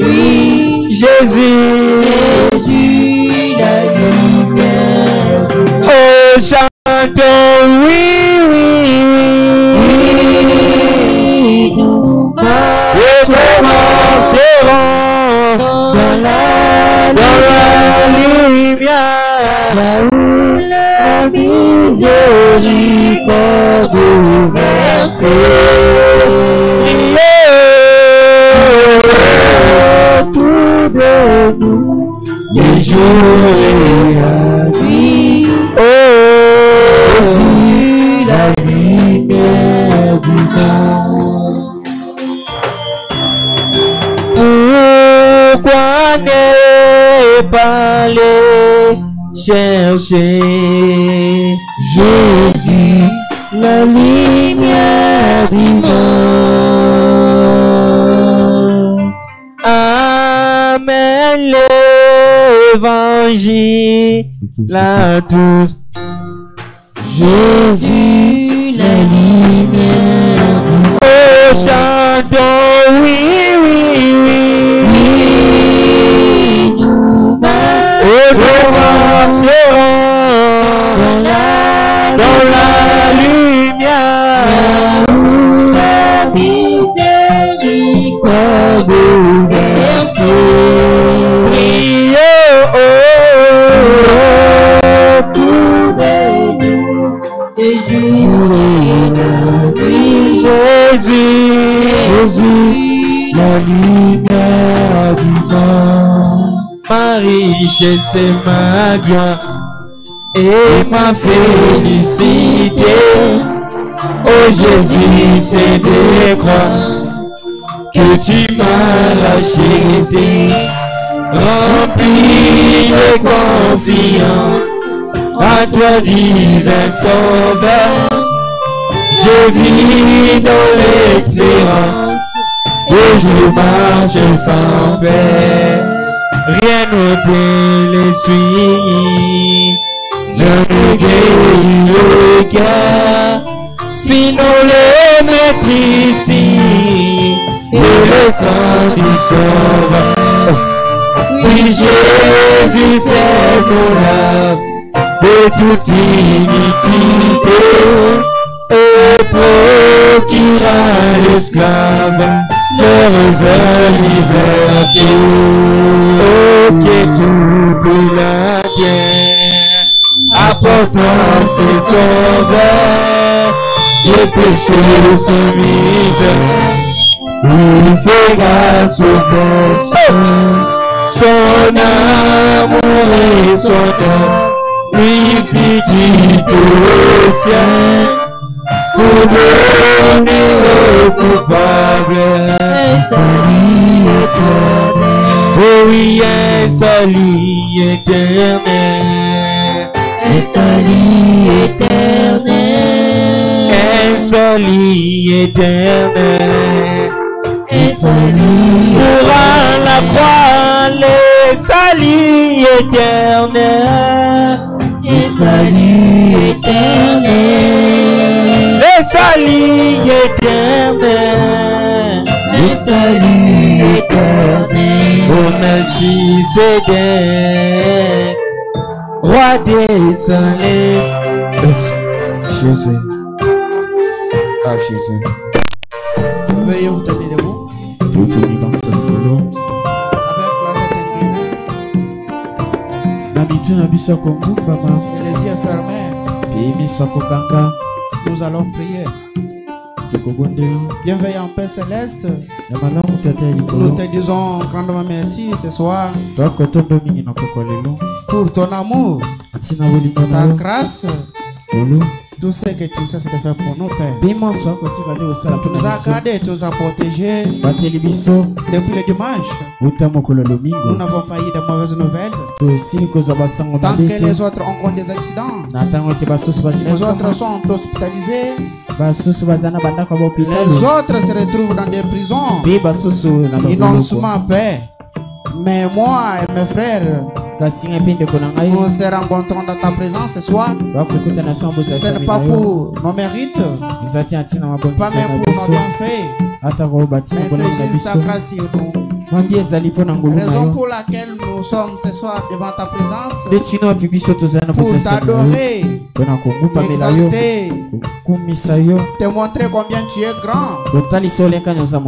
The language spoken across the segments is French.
nuit. Jésus, Jésus, la lumière. Oh, chantons, oui, oui, oui. Nous marcherons dans la lumière, là où la miséricorde versée. Autour de nous, les jours et la nuit. Oh, Jésus, la lumière du monde. Pourquoi ne pas les chercher? Jésus, la lumière du monde. Amen, l'évangile à tous. Jésus, la lumière du monde. Oh, chantons, oui, oui, oui. Nous marcherons dans la lumière, où la miséricorde versée. Autour de nous, des jours et la nuit. Jésus, Jésus, la lumière du monde. Ma richesse et ma gloire et ma félicité. Oh Jésus, c'est de croire que tu m'as racheté. Rempli de confiance à toi, divin sauveur. Je vis dans l'espérance et je marche sans paix. Rien ne peut les suivre, le regret, le cœur, sinon les maîtrises et le sang du sauveur. Oui, Jésus, c'est mon âme de toute iniquité et procura à l'esclave l'heureuse liberté. Oh, que toute la terre apportant ses sauveurs, ses péchés sans misère, il fait grâce au pécheur. Son amour et son œuvre lui fit quitter le ciel pour donner aux coupables un salut éternel. Oh oui, un salut éternel, un salut éternel, un salut éternel, un salut pour la croix, le salut éternel, le salut éternel, le salut éternel, le salut éternel. Oh Melchizedek, roi des soleils. Jésus. Ah Jésus. Veuillez vous tenir debout. Vous tenez dans ce vélo. Avec la tête inclinée. Et les yeux fermés. Nous allons prier. Bienveillant Père Céleste, nous te disons grandement merci ce soir pour ton amour, ta grâce, tout ce que tu sais de faire pour nous, Père. Tu nous as gardés, tu nous as protégés depuis le dimanche. Nous n'avons pas eu de mauvaises nouvelles. Tant que les autres ont connu des accidents, les autres sont hospitalisés, les autres se retrouvent dans des prisons. Ils n'ont souvent paix. Mais moi et mes frères, nous se rencontrons dans ta présence ce soir. Ce n'est pas pour nos mérites, pas même pour nos bienfaits, mais c'est juste ta grâce sur nous. Raison pour laquelle nous sommes ce soir devant ta présence. Pour t'adorer, t'exalter, te montrer combien tu es grand.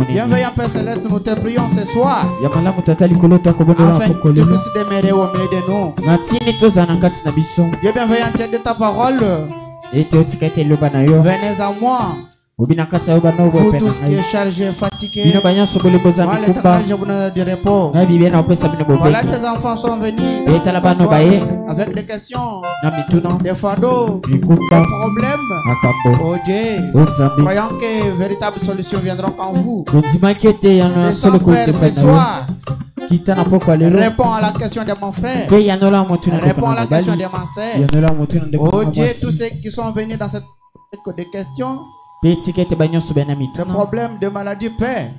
Bienveillant Père Céleste, nous te prions ce soir afin que tu puisses demeurer au milieu de nous. Dieu bienveillant, tu es de ta parole. Venez à moi. Vous tous qui êtes chargés, fatigués, moi l'Éternel, je vous donne du repos. Voilà, tes enfants sont venus avec des questions, des fardeaux, des problèmes. Oh Dieu, croyant que véritables solutions viendront en vous. Descends, Père, ce soir. Réponds à la question de mon frère. Réponds à la question de ma sœur. Oh Dieu, tous ceux qui sont venus dans cette question, le problème de maladie, Père,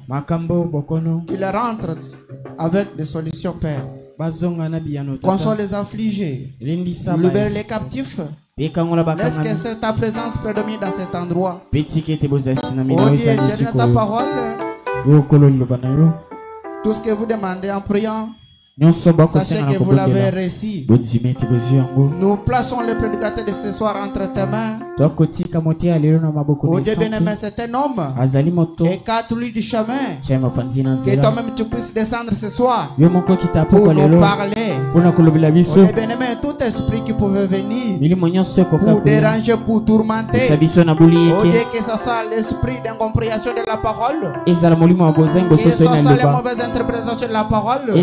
qu'il rentre avec des solutions, Père. Console les affligés, libère les captifs. Laisse que cette ta présence prédomine dans cet endroit. Oh Dieu, tu as ta parole. Tout ce que vous demandez en priant, sachez que vous l'avez réussi. Nous plaçons le prédicateur de ce soir entre tes mains. Oh Dieu bien-aimé, c'est un homme. Et quatre lui du chemin. Que toi-même tu puisses descendre ce soir pour nous parler. Oh Dieu bien-aimé, tout esprit qui pouvait venir pour déranger, pour tourmenter. Oh Dieu, que ce soit l'esprit d'incompréhension de la parole. Que ce soit les mauvaises interprétations de la parole.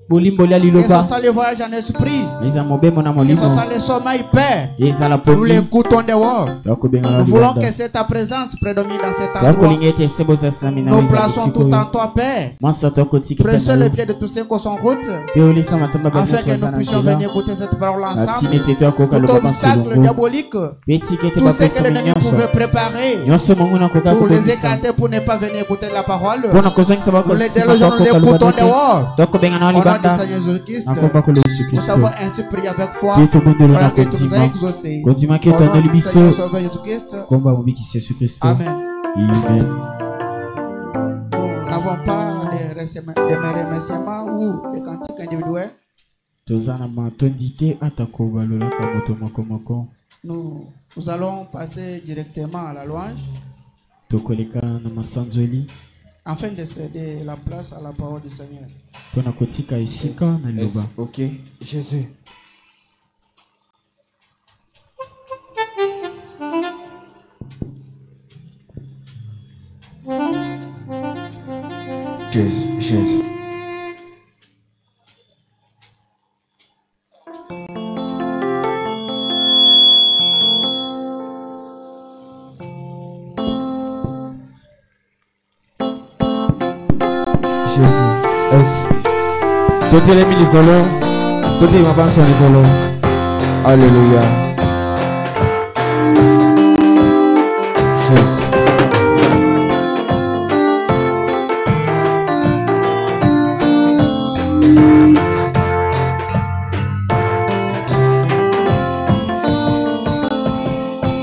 Que ce soit le voyage en esprit, que ce soit le sommeil, Père, nous l'écoutons dehors. Nous voulons que cette ta présence prédomine dans cet endroit. Nous plaçons tout en toi, Père. Pressez le pied de tous ceux qui sont en route, afin que nous puissions venir écouter cette parole ensemble. Tout obstacle diabolique, tout ce que l'ennemi pouvait préparer pour les écarter, pour ne pas venir écouter la parole, nous les délogeons, nous l'écoutons dehors. De Seigneur Jésus-Christ, nous avons ainsi prié avec foi, croyant que tu nous as exaucés. Au nom du Seigneur Sauveur Jésus-Christ. Amen. Nous n'avons pas de remerciements ou de cantiques individuels. Nous allons passer directement à la louange, afin de céder la place à la parole du Seigneur. Ok, Jésus. Jésus. Tout les mis Nicolo, tout les mamans sont Nicolo. Alléluia.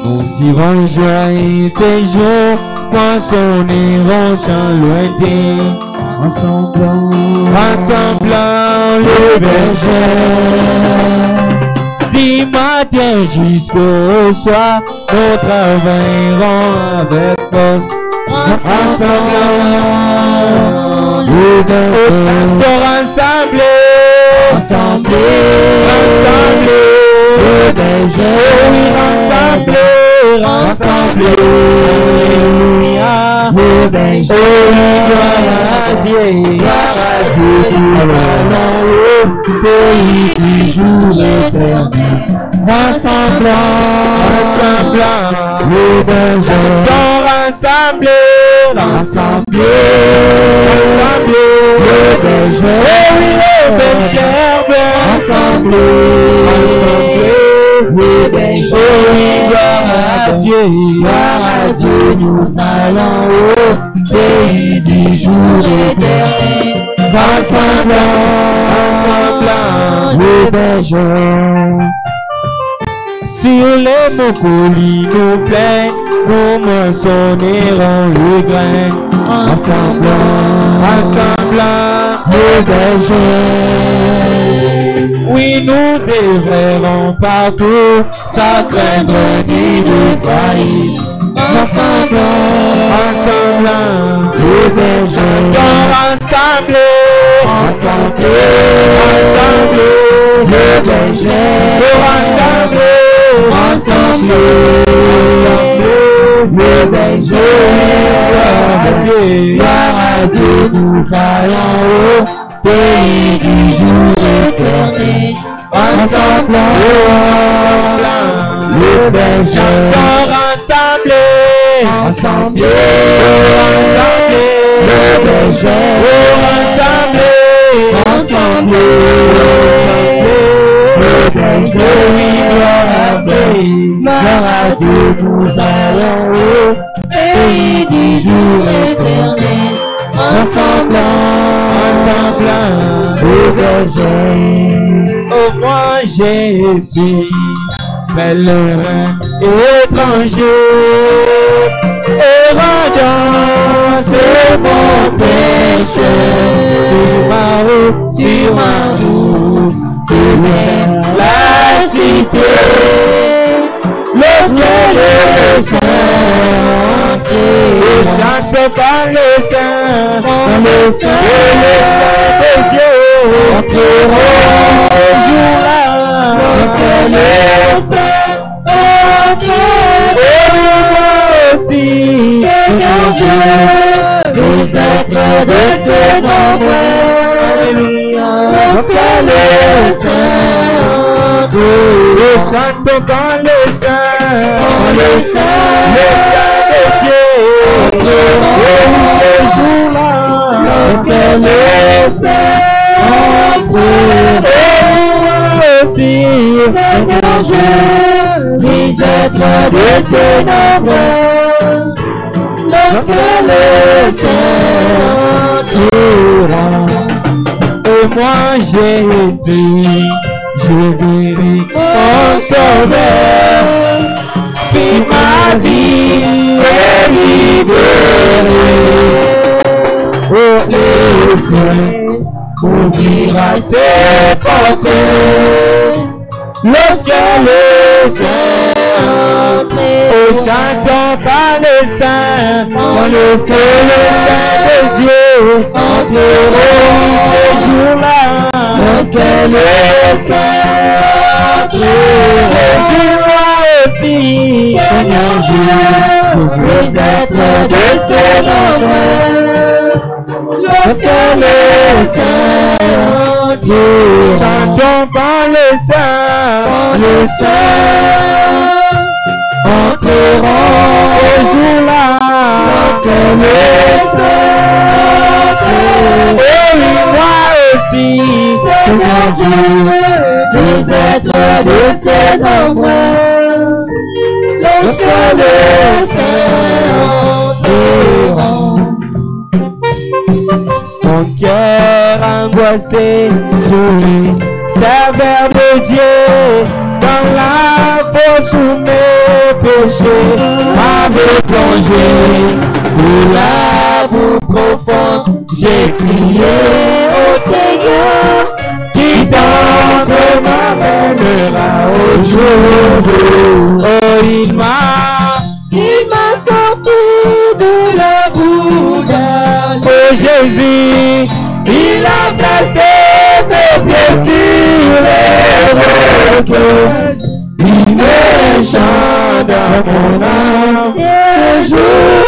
Nous irons jouer ces jours, poissonnerons chant lointain. Rassemblant le berger, du matin jusqu'au soir, nous travaillerons avec force. Rassemblant le berger, rassembler le berger, oui, rassembler le berger, gloire à Dieu, nous allons au pays du jour éternel. Rassemblant le berger, rassembler le berger, oui, le berger, rassembler le berger, gloire à Dieu, nous allons au pays du jour éternel. Rassemblant le berger. Sur les mots nous plaît, nous moissonnerons le grain. Rassemblant berger. Oui, nous œuvrerons partout, sans craindre ni défaillir. Ensemble, le berger. Ensemble, le berger. Ensemble, le berger. Gloire à Dieu, nous allons au pays du jour éternel. Ensemble, le berger. Ensemble, le berger. Ensemble, le berger. Gloire à Dieu, nous allons au pays du jour éternel. Ensemble, le berger. Oh, moi je suis pèlerin étranger, errant c'est mon péché. Sur ma route, vers la cité, lorsque le saint chante par le saint, de Dieu, entreront ce jour-là, lorsque le saint aussi, Seigneur Dieu, les êtres de ce nombre, lorsque le saint chante par le saint, le saint de Dieu, ce jour-là, lorsque le saint aussi, Seigneur Dieu, les êtres de ce nombre, lorsque le saint entrera. Et moi Jésus, je verrai mon sauveur, si ma vie est libérée. Oh, le ciel ouvrira ses portes, lorsque le saint entre. Oh, chantons par le saint, on le sait, le saint de Dieu, entreront ce jour-là, lorsque le saint entre. Jésus-moi aussi, Seigneur Jésus, les êtres de ce nombre, lorsque le saint entre. Chantons par le saint, entreront ce jour-là, lorsque le saint entre. Et moi aussi, Seigneur Dieu, les êtres de ce nombre, lorsque le saint entreront. Mon cœur angoissé sous les serveurs de Dieu, dans la fosse sous mes péchés, m'avait plongé de la boue profonde. J'ai crié au Seigneur, qui donc m'amènera au jour. Oh, il m'a sorti de la boue d'âge. Oh Jésus, il a placé mes pieds sur les rocs. Il me chante dans mon âme ce jour,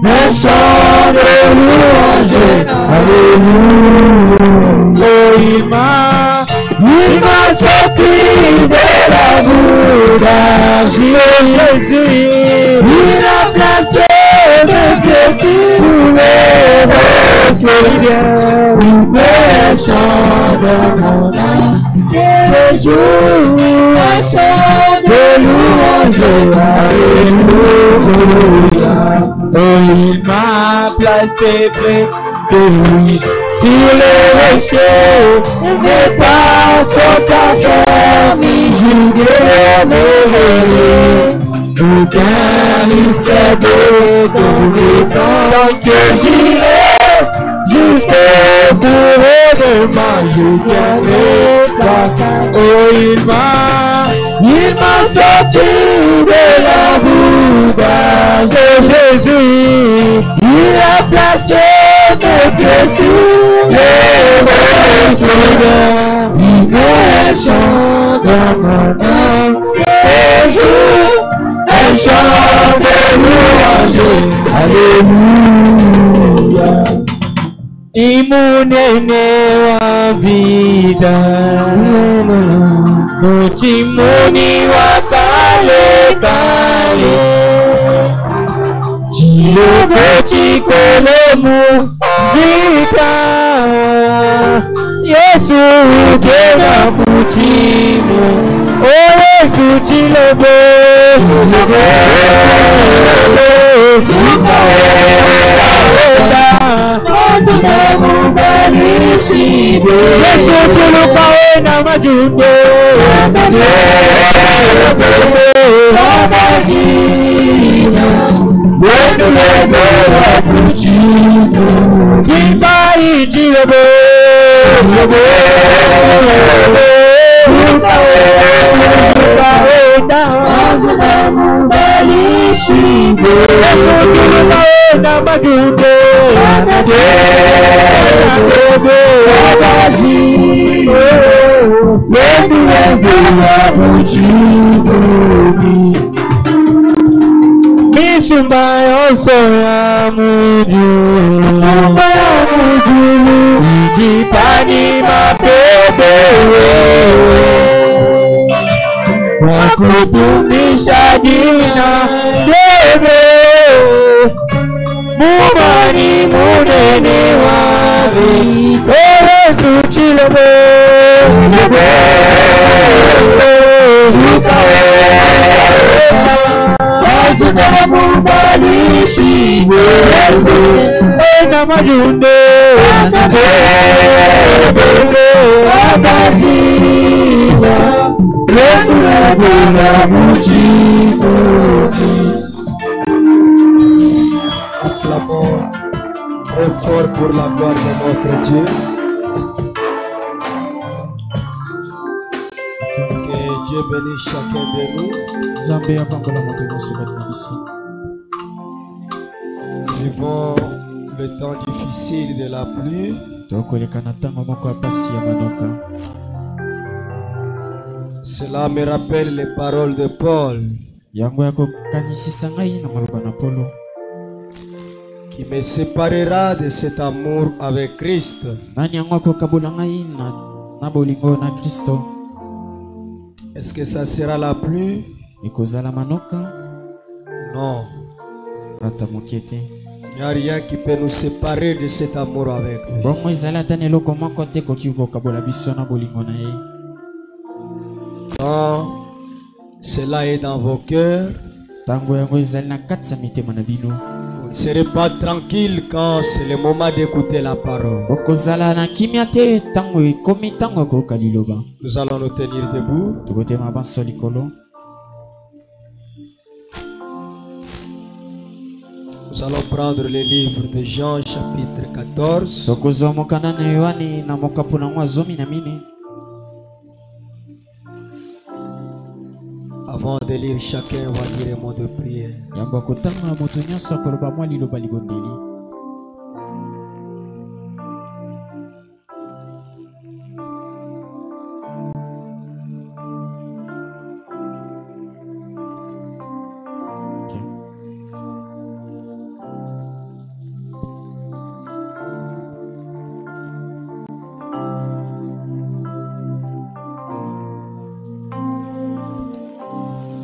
un chant de louange. Alléluia. Oh, il m'a sorti de la boue d'argile. Jésus, il a placé mes pieds sous les rocs. Il me chante dans mon âme ce jour, un chant de louange. Alléluia. Oh, il m'a placé près de lui sur les rochers, mes pas sont affermis, jugués m'éveiller. Aucun risque de tomber tant que j'irai jusqu'au bout. demain je tiendrai pas ça. Oh, il m'a sorti de la boue de Jésus. Il a placé mes pieds sur les roseaux. Il met un chant dans mon âme. C'est jour, un chant de louange. Alléluia. Imunene wa vida, Muchimuni wa kale kale, Chilobo chikolemu vida, Yesu kena muchimu, O Yesu chilobo, Yesu tulukawe na majunde Misumba yoso ya muju, Misumba ya muju, Jipani mapepe wakutumisha jina debe, Mumani munene wavi, Yesu chilobe, Majunde acclamons très fort pour la gloire de notre Dieu. Que Dieu bénisse chacun de nous. Vivons le temps difficile de la pluie. Cela me rappelle les paroles de Paul qui me séparera de cet amour avec Christ. Est-ce que ça sera la pluie? Non. Il n'y a rien qui peut nous séparer de cet amour avec lui. Quand cela est dans vos cœurs, vous ne serez pas tranquille quand c'est le moment d'écouter la parole. Nous allons nous tenir debout. Nous allons prendre le livre de Jean chapitre 14. Avant de lire, chacun va dire un mot de prière.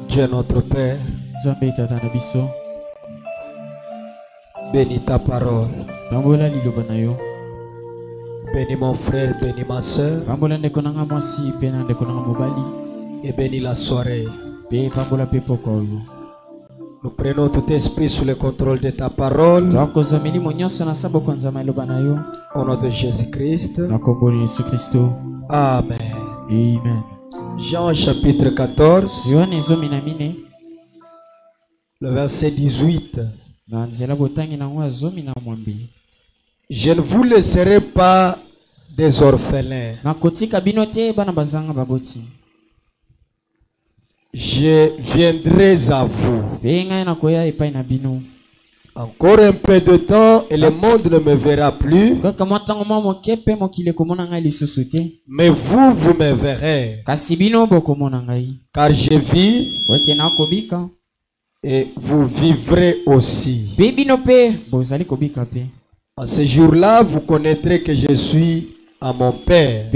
Dieu notre Père, bénis ta parole. Bénis mon frère, bénis ma soeur. Et bénis la soirée. Nous prenons tout esprit sous le contrôle de ta parole. Au nom de Jésus-Christ. Amen. Amen. Jean chapitre 14, le verset 18. Je ne vous laisserai pas des orphelins. Je viendrai à vous. Encore un peu de temps et le monde ne me verra plus. Mais vous, vous me verrez. Car je vis et vous vivrez aussi. En ce jour-là, vous connaîtrez que je suis à mon Père.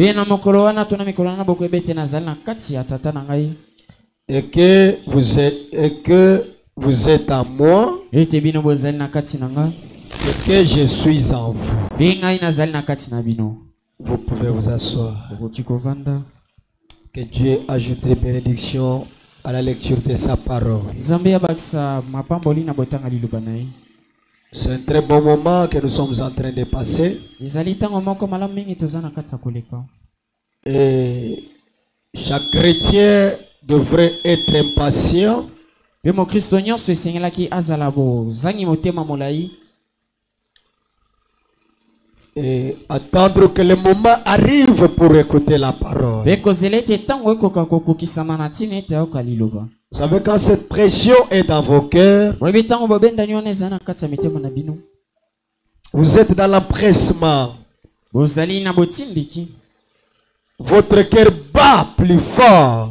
Et que vous êtes à moi. Et que je suis en vous. Vous pouvez vous asseoir. Que Dieu ajoute des bénédictions à la lecture de sa parole. C'est un très bon moment que nous sommes en train de passer. Et chaque chrétien devrait être impatient et attendre que le moment arrive pour écouter la parole. Vous savez, quand cette pression est dans vos cœurs, vous êtes dans l'empressement. Votre cœur bat plus fort.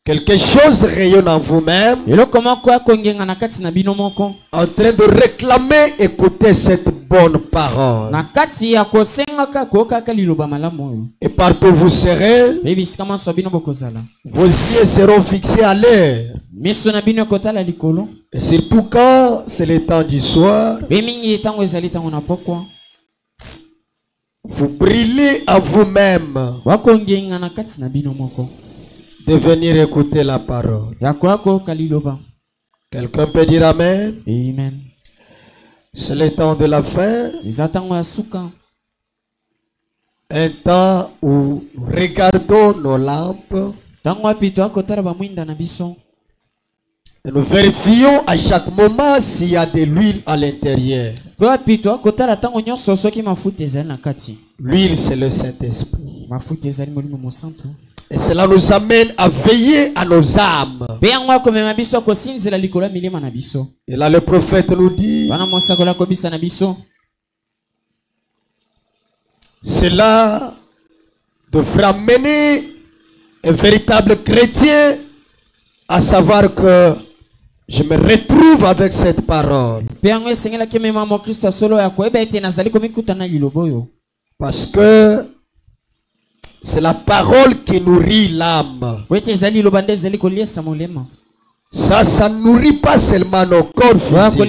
Quelque chose rayonne en vous-même, en train de réclamer, écouter cette bonne parole. Et partout vous serez, vos yeux seront fixés à l'air. Et surtout quand c'est le temps du soir, vous brillez à vous-même de venir écouter la parole. Quelqu'un peut dire Amen? Amen. C'est le temps de la fin. Un temps où nous regardons nos lampes et nous vérifions à chaque moment s'il y a de l'huile à l'intérieur. L'huile, c'est le Saint-Esprit. Et cela nous amène à veiller à nos âmes. Et là le prophète nous dit, cela devra mener un véritable chrétien à savoir que je me retrouve avec cette parole. Parce que c'est la parole qui nourrit l'âme. Ça ne nourrit pas seulement nos corps physiques.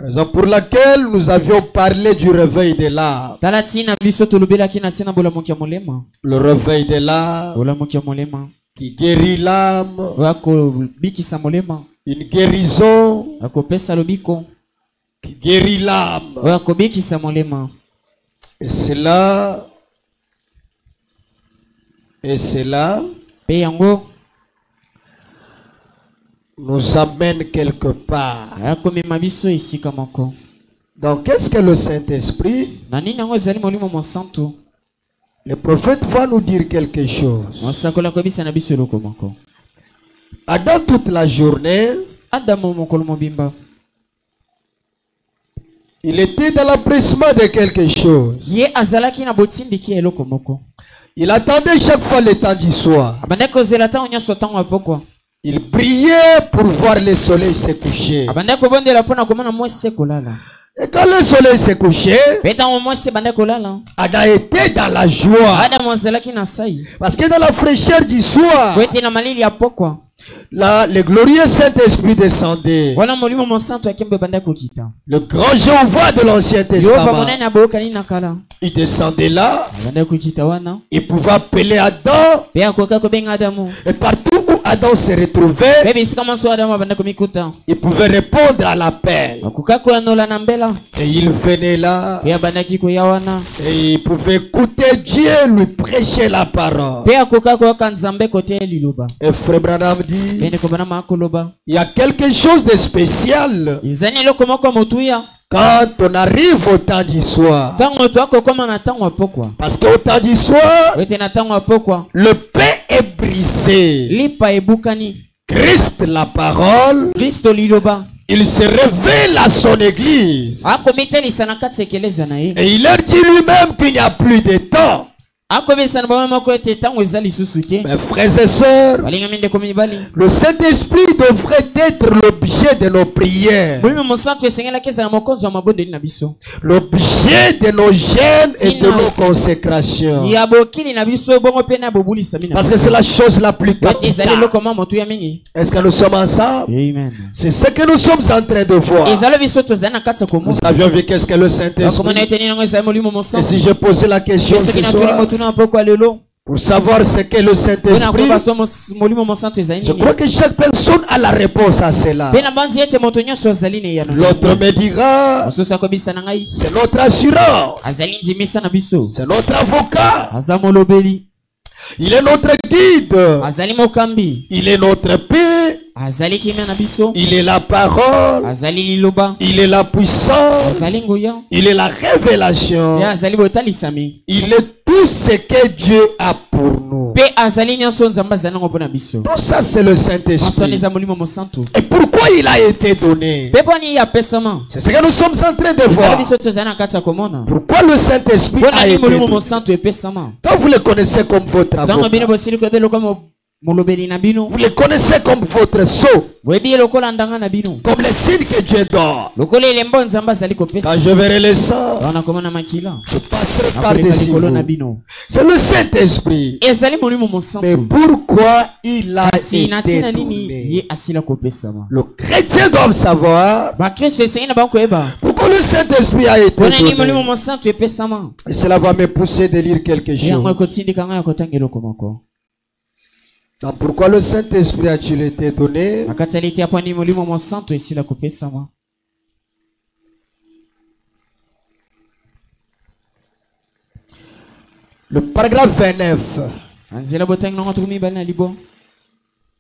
Raison pour laquelle nous avions parlé du réveil de l'âme. Le réveil de l'âme qui guérit l'âme. Une guérison qui guérit l'âme. Et cela nous amène quelque part. Donc, qu'est-ce que le Saint-Esprit? Le prophète va nous dire quelque chose. Adam, toute la journée, il était dans l'empressement de quelque chose. Il attendait chaque fois le temps du soir. Il priait pour voir le soleil se coucher. Et quand le soleil s'est couché, Adam était dans la joie. Parce que dans la fraîcheur du soir, là, le glorieux Saint-Esprit descendait. Le grand Jéhovah de l'Ancien Testament, il descendait là. Il pouvait appeler Adam. Et partout où Adam se retrouvait, il pouvait répondre à l'appel. Et il venait là. Et il pouvait écouter Dieu lui prêcher la parole. Et Frère Branham dit, il y a quelque chose de spécial Quand on arrive au temps du soir, parce qu'au temps du soir, le pain est brisé. Christ, la parole, il se révèle à son église. Et il leur dit lui-même qu'il n'y a plus de temps. Mes frères et sœurs, le Saint-Esprit devrait être l'objet de nos prières, l'objet de nos jeûnes et de nos consécrations, parce que c'est la chose la plus capitale. Est-ce que nous sommes ensemble? C'est ce que nous sommes en train de voir. Nous avions vu qu'est-ce que le Saint-Esprit. Et si je posais la question ce soir, pour savoir ce qu'est le Saint-Esprit, je crois que chaque personne a la réponse à cela. L'autre me dira, c'est notre assurance, c'est notre avocat, il est notre guide, il est notre paix, il est la parole, il est la puissance, il est la révélation, il est tout ce que Dieu a pour nous. Tout ça c'est le Saint-Esprit. Et pourquoi il a été donné? C'est ce que nous sommes en train de voir. Pourquoi le Saint-Esprit a été donné? Quand vous le connaissez comme votre avocat, vous le connaissez comme votre sceau, comme les signes que Dieu donne. Quand je verrai le sang, je passerai par-dessus vous. C'est le Saint-Esprit. Mais pourquoi il a été donné? Le chrétien doit savoir pourquoi le Saint-Esprit a été donné. Et cela va me pousser de lire quelque chose. Donc pourquoi le Saint-Esprit a-t-il été donné? Le paragraphe 29.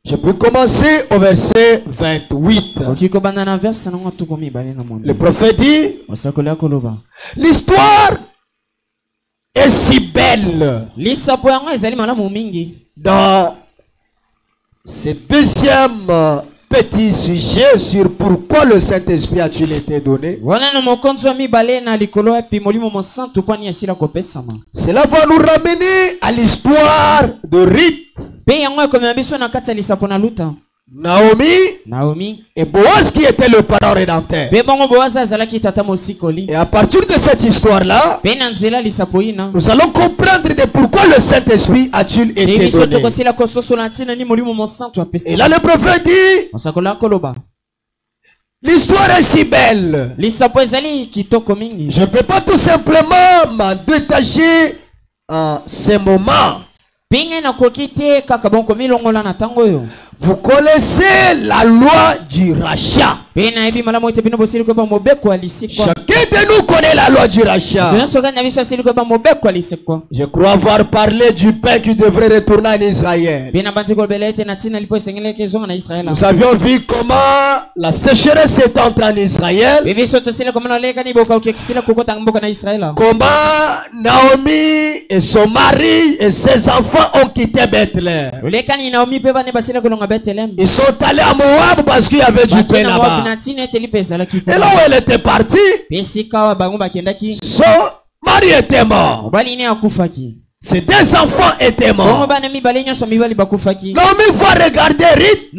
Je peux commencer au verset 28. Le prophète dit, l'histoire est si belle. Dans ce deuxième petit sujet sur pourquoi le Saint-Esprit a-t-il été donné, cela va nous ramener à l'histoire de Ruth, Naomi et Boaz qui était le parent rédempteur. Et à partir de cette histoire-là, nous allons comprendre de pourquoi le Saint-Esprit a-t-il été donné. Et là le prophète dit, l'histoire est si belle. Je ne peux pas tout simplement m'en détacher en ce moment. Vous connaissez la loi du rachat. Chacun de nous connaît la loi du rachat. Je crois avoir parlé du pain qui devrait retourner en Israël. Nous avions vu comment la sécheresse est entrée en Israël. Comment Naomi et son mari et ses enfants ont quitté Bethléem. Ils sont allés à Moab parce qu'il y avait du pain là-bas. Et là où elle était partie, son mari était mort. Ses deux enfants étaient morts. Naomi va regarder Ruth.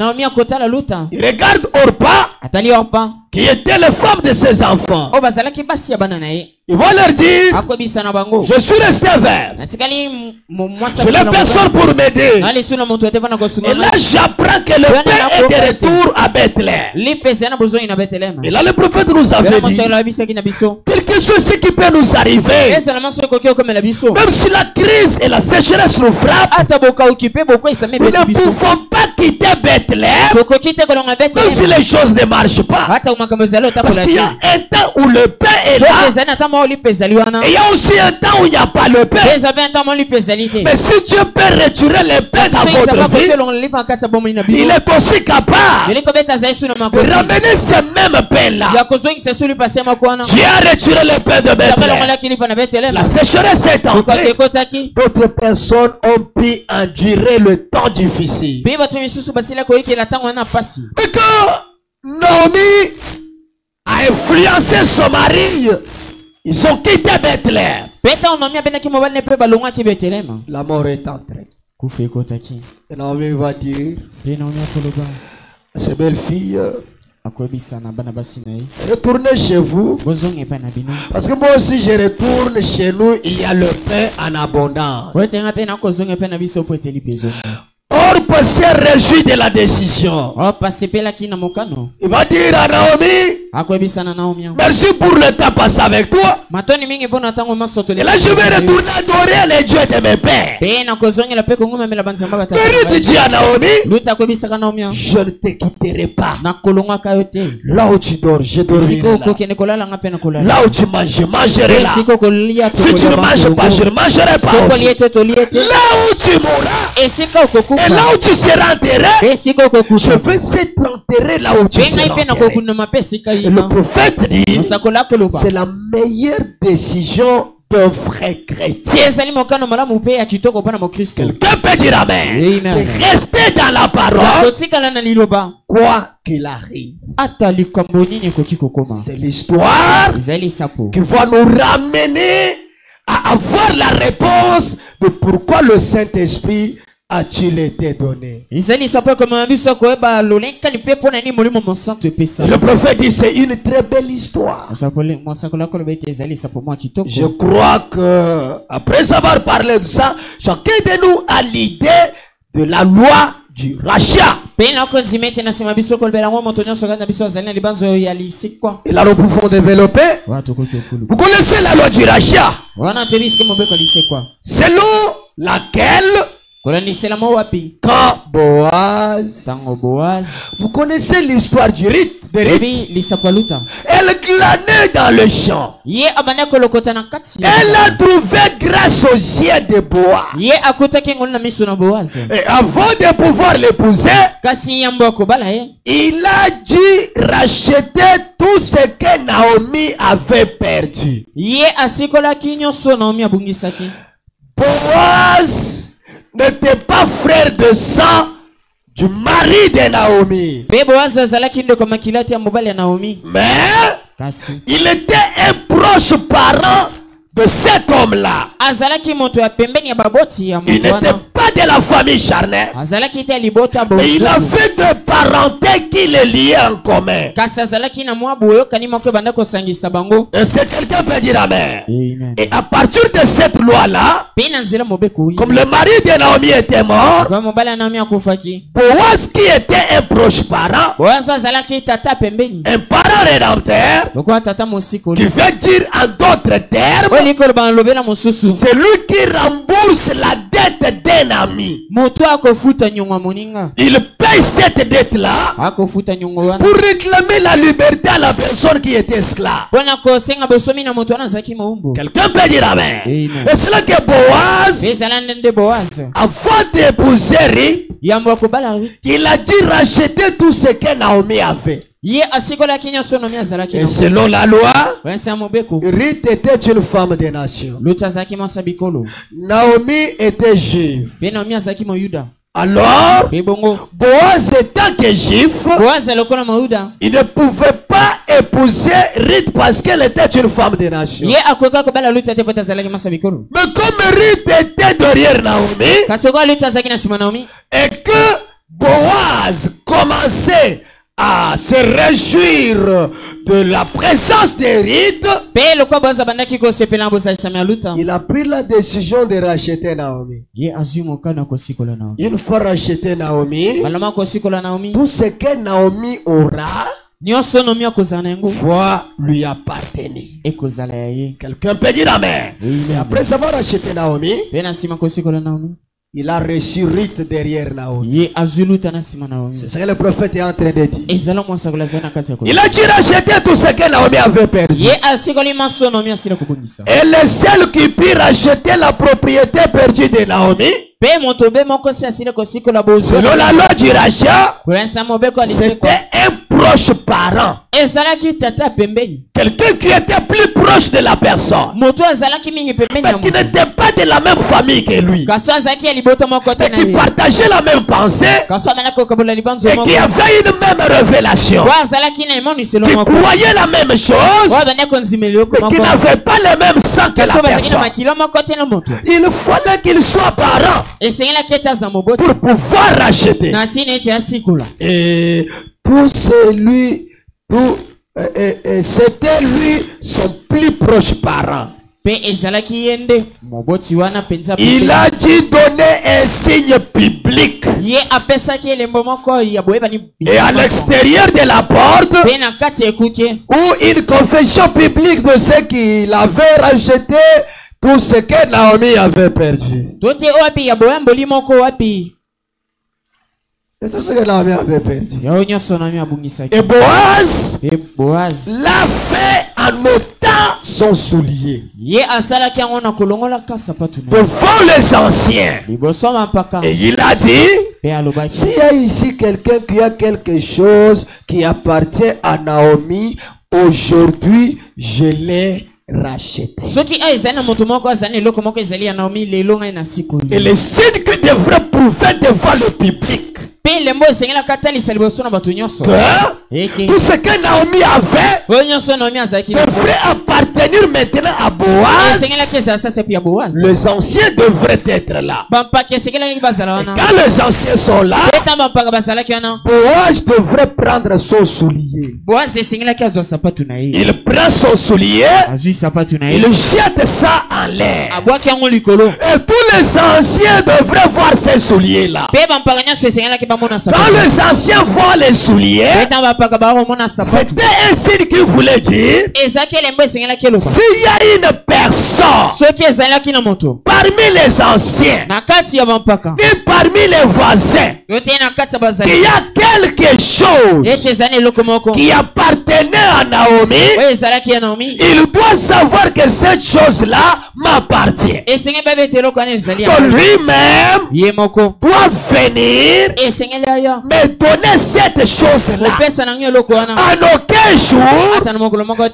Il regarde Orpa, qui était la femme de ses enfants. Il va leur dire, je suis resté vert. Je n'ai personne pour m'aider. Et là j'apprends que le pain est de retour à Bethléem. Et là le prophète nous avait dit, quelque chose ce qui peut nous arriver, même si la crise et la sécheresse nous frappent, nous ne pouvons pas quitter Bethléem, même si les choses ne marchent pas. Parce qu'il y a un temps où le pain est là il y a aussi un temps où il n'y a pas le pain. Mais si Dieu peut retirer les pains dans votre vie, il est aussi capable de ramener ces mêmes pains-là. Dieu a retiré les pains de Bethléem. La sécheresse est entrée. D'autres personnes ont pu endurer le temps difficile. Mais quand Naomi a influencé son mari, ils ont quitté Bethléem. La mort est entrée. Et Naomi va dire à ces belles filles, retournez chez vous. Parce que moi aussi je retourne chez nous, il y a le pain en abondance. Or, Pasteur réjouit de la décision. Il va dire à Naomi, merci pour le temps passé avec toi. Et là, je vais retourner adorer les dieux de mes pères. Mais dit à Naomi, je ne te quitterai pas. Là où tu dors, je dormirai là. Là où tu manges, je mangerai là. Si tu ne manges pas, je ne mangerai pas aussi. Là où tu mourras, et là où tu seras enterré, je vais t'enterrer là où tu seras enterré. Et le prophète dit, c'est la meilleure décision d'un vrai chrétien. Quelqu'un peut dire amen. Restez dans la parole, quoi qu'il arrive. C'est l'histoire qui va nous ramener à avoir la réponse de pourquoi le Saint-Esprit a-t-il été donné. Le prophète dit c'est une très belle histoire. Je crois que après avoir parlé de ça, chacun de nous a l'idée de la loi du rachat. Et là nous pouvons développer. Vous connaissez la loi du rachat, selon laquelle quand Boaz, vous connaissez l'histoire du rite, elle glanait dans le champ. Elle a trouvé grâce aux yeux de Boaz. Et avant de pouvoir l'épouser, il a dû racheter tout ce que Naomi avait perdu. Boaz n'était pas frère de sang du mari de Naomi. Mais il était un proche parent de cet homme-là. Il n'était pas de la famille charnelle, mais il avait de parenté qui les liaient en commun. Est-ce que quelqu'un peut dire amen? Et à partir de cette loi-là, comme le mari de Naomi était mort, Boaz qui était un proche parent, un parent rédempteur, qui veut dire en d'autres termes, c'est lui qui rembourse la dette d'un ami. Il paye cette dette-là pour réclamer la liberté à la personne qui était esclave. Quelqu'un peut dire amen. Et c'est là que Boaz, avant d'épouser Ruth, il a dû racheter tout ce que Naomi avait. Et selon la loi, Ruth était une femme des nations. Naomi était juive. Alors, Boaz étant que juif, il ne pouvait pas épouser Ruth parce qu'elle était une femme des nations. Mais comme Ruth était derrière Naomi, et que Boaz commençait à se réjouir de la présence de Ruth, il a pris la décision de racheter Naomi. Une fois racheté Naomi, tout ce que Naomi aura va lui appartenir. Quelqu'un peut dire amen. Après avoir racheté Naomi, Il a reçu Ruth derrière Naomi. C'est ce que le prophète est en train de dire. Il a dit racheter tout ce que Naomi avait perdu. Et le seul qui peut racheter la propriété perdue de Naomi, selon la loi du rachat, c'était un proche parent. Quelqu'un qui était plus proche de la personne, mais qui n'était pas de la même famille que lui, mais qui partageait la même pensée et qui avait une même révélation, qui croyait la même chose, mais qui n'avait pas le même sang que la personne. Il fallait qu'il soit parent pour pouvoir racheter. Et c'était lui son plus proche parent. Il a dû donner un signe public. Et à l'extérieur de la porte, ou une confession publique de ce qu'il avait racheté, tout ce que Naomi avait perdu. Et tout ce que Naomi avait perdu. Et Boaz l'a fait en ôtant son soulier devant les anciens. Et il a dit, s'il y a ici quelqu'un qui a quelque chose qui appartient à Naomi, aujourd'hui je l'ai racheté. Et les signes que devrait prouver devant le public que tout ce que Naomi avait devrait appartenir maintenant à Boaz. Les anciens devraient être là. Et quand les anciens sont là, Boaz devrait prendre son soulier. Il prend son soulier, il jette ça en l'air. Et tous les anciens devraient voir ces souliers là. Quand les anciens voient les souliers, c'était un signe qui voulait dire, s'il y a une personne parmi les anciens, ni parmi les voisins, qu'il y a quelque chose qui appartenait à Naomi, il doit savoir que cette chose-là m'appartient. Que lui-même doit venir me donner cette chose-là. En aucun jour,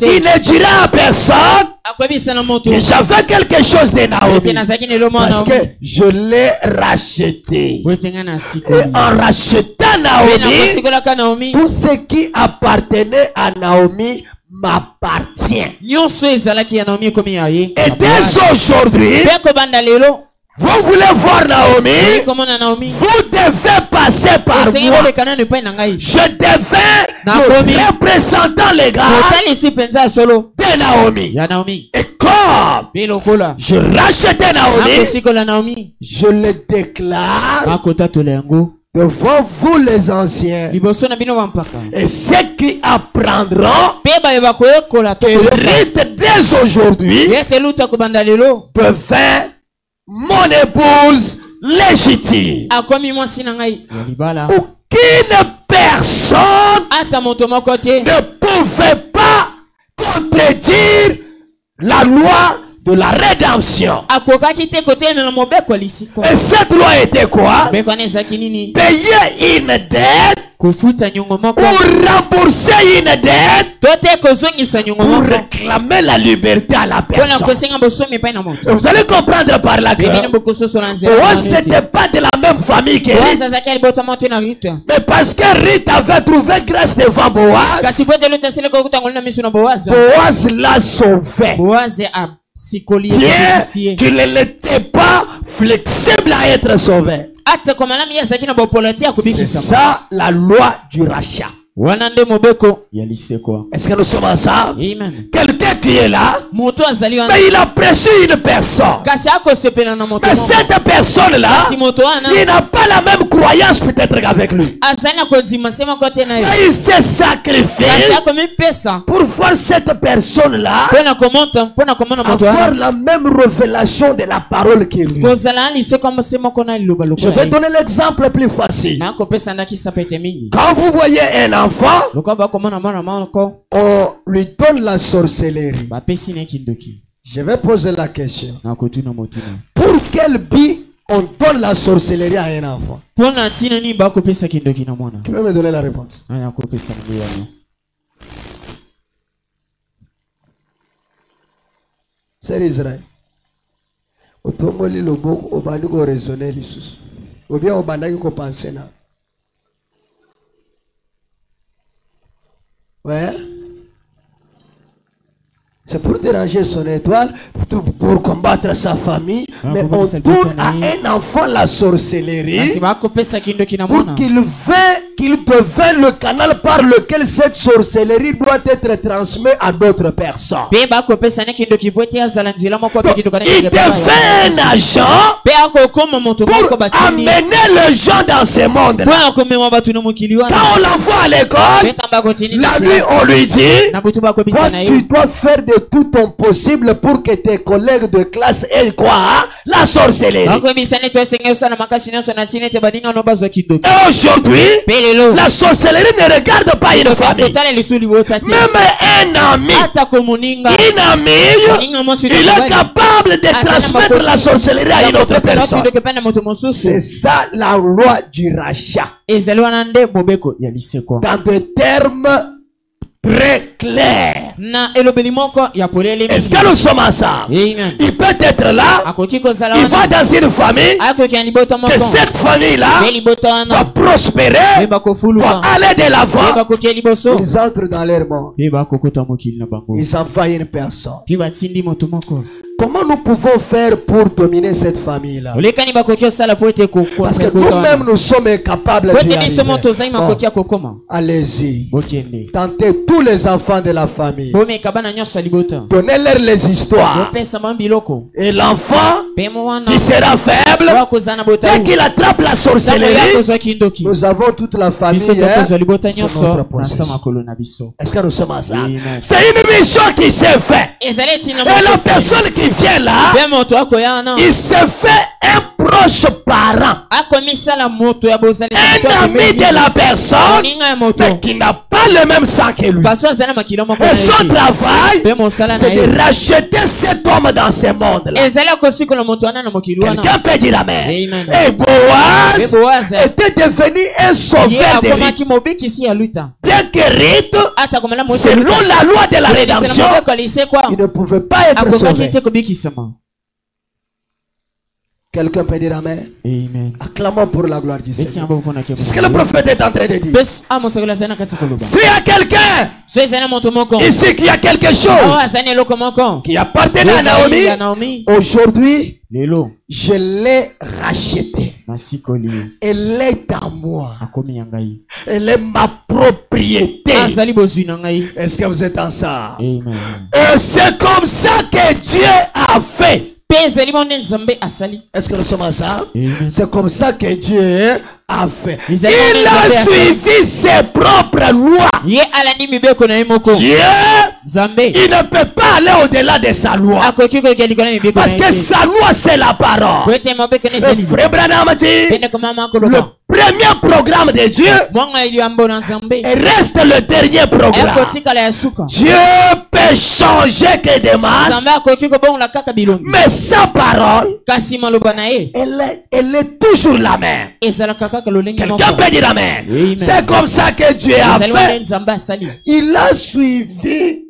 il ne dira à personne que j'avais quelque chose de Naomi, parce que je l'ai racheté. Et en rachetant Naomi, tout ce qui appartenait à Naomi m'appartient. Et dès aujourd'hui, vous voulez voir Naomi, vous devez passer par moi. Je devais le représentant légal de Naomi. Et comme je rachetais Naomi, je le déclare devant vous les anciens, et ceux qui apprendront que Ruth dès aujourd'hui devint mon épouse légitime. Aucune personne ne pouvait pas contredire la loi de la rédemption. Et cette loi était quoi? Payer une dette ou rembourser une dette pour réclamer la liberté à la personne. Vous allez comprendre par là que Boaz n'était pas de la même famille que Ruth, mais parce que Ruth avait trouvé grâce devant Boaz, Boaz l'a sauvé. Bien qu'il n'était pas flexible à être sauvé. C'est ça la loi du rachat. Est-ce que nous sommes ensemble? Amen. Quelqu'un qui est là, mais il apprécie une personne. Mais cette personne-là, il n'a pas la même croyance peut-être qu'avec lui. Mais il s'est sacrifié pour voir cette personne-là avoir la même révélation de la parole que lui. Je vais donner l'exemple plus facile. Quand vous voyez un enfant, on lui donne la sorcellerie. Je vais poser la question. Pour quel but on donne la sorcellerie à un enfant? Tu peux me donner la réponse? C'est Israël. Otomoli loboko obandi ko raisonner lisusu. Ou bien obandaki ko penser na. Ouais. C'est pour déranger son étoile, pour combattre sa famille. Mais on donne à un enfant la sorcellerie pour qu'il devienne le canal par lequel cette sorcellerie doit être transmise à d'autres personnes. Il devient un agent pour amener les gens dans ce monde. Quand on l'envoie à l'école, la nuit on lui dit, tu dois faire de tout ton possible pour que tes collègues de classe aient quoi? Hein? La sorcellerie. Et aujourd'hui, la sorcellerie ne regarde pas une famille. Même un ami, il est capable de transmettre la sorcellerie à une autre personne. C'est ça la loi du rachat. Dans des termes très clair. Est-ce que nous sommes ensemble? Il peut être là, il va dans une famille, que cette famille-là va prospérer, va aller de l'avant. Ils entrent dans leur monde. Ils envahissent une personne. Comment nous pouvons faire pour dominer cette famille-là? Parce que nous-mêmes nous sommes incapables d'y arriver. Allez-y. Tentez tous les enfants de la famille. Donnez-leur les histoires. Et l'enfant qui sera faible, dès qu'il attrape la sorcellerie, nous avons toute la famille sur notre possession. Est-ce que nous sommes ensemble? C'est une mission qui s'est faite. Et la personne qui vient là, il se fait un proche parent, un ami de la personne, mais qui n'a pas le même sang que lui. Et son travail, c'est de racheter cet homme dans ce monde-là. Quelqu'un peut dire amen. Et Boaz était devenu un sauveur de Ruth. Bien que Ruth, selon la loi de la rédemption, il ne pouvait pas être sauvé. Quelqu'un peut dire amen. Amen. Acclamons pour la gloire du Seigneur. C'est ce que le prophète est en train de dire. S'il y a quelqu'un ici qui a quelque chose qui appartenait à Naomi, aujourd'hui, je l'ai racheté. Elle est à moi. Elle est ma propriété. Est-ce que vous êtes ensemble? Et c'est comme ça que Dieu a fait. Est-ce que nous sommes ensemble? C'est comme ça que Dieu a fait. Il a suivi ses propres lois. Dieu, il ne peut pas aller au-delà de sa loi. Parce que sa loi, c'est la parole. Frère Branham dit, le premier programme de Dieu reste le dernier programme. Dieu peut changer que des masses, mais sa parole, elle est toujours la même. Quelqu'un peut dire amen. C'est comme ça que Dieu a fait. Il a suivi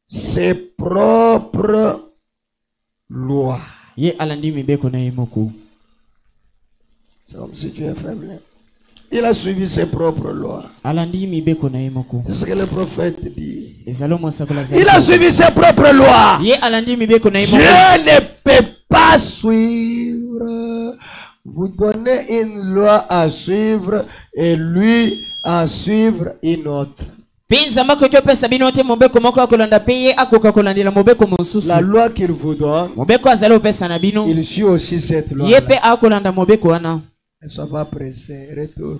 ses propres lois. C'est comme si Dieu est faible. Il a suivi ses propres lois. C'est ce que le prophète dit. Il a suivi ses propres lois. Dieu ne peut pas suivre Vous donnez une loi à suivre et lui à suivre une autre. La loi qu'il vous donne, il suit aussi cette loi. Ne sois pas pressé, retour.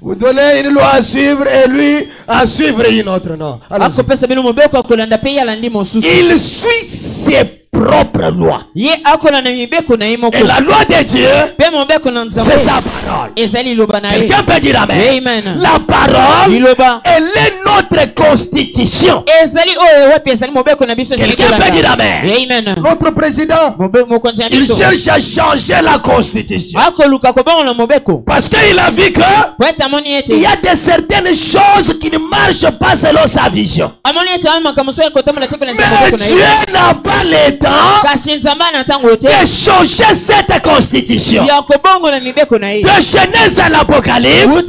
Vous donnez une loi à suivre et lui à suivre une autre. Non. Il suit ses propre loi. Et la loi de Dieu, c'est sa parole. Quelqu'un peut dire amen. La parole, elle est notre constitution. Quelqu'un peut dire amen. Notre président, il cherche à changer la constitution. Parce qu'il a vu que il y a de certaines choses qui ne marchent pas selon sa vision. Mais Dieu n'a pas le temps de changer cette constitution. De Genèse à l'Apocalypse,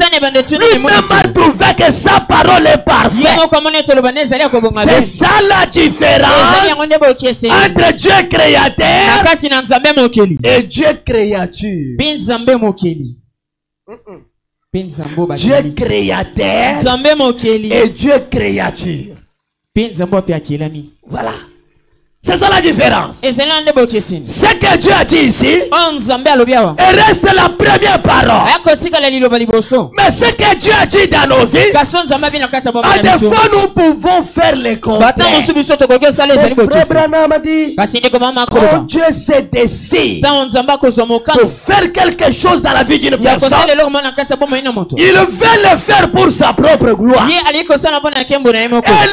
lui-même a trouvé que sa parole est parfaite. C'est ça la différence entre Dieu créateur et Dieu créature. Dieu créateur et Dieu créature. Voilà. C'est ça la différence. Ce que Dieu a dit ici, et reste la première parole. Mais ce que Dieu a dit dans nos vies, à des fois nous pouvons faire les contraires. Frère Branham a dit, quand Dieu se décide pour faire quelque chose dans la vie d'une personne, il veut le faire pour sa propre gloire. Et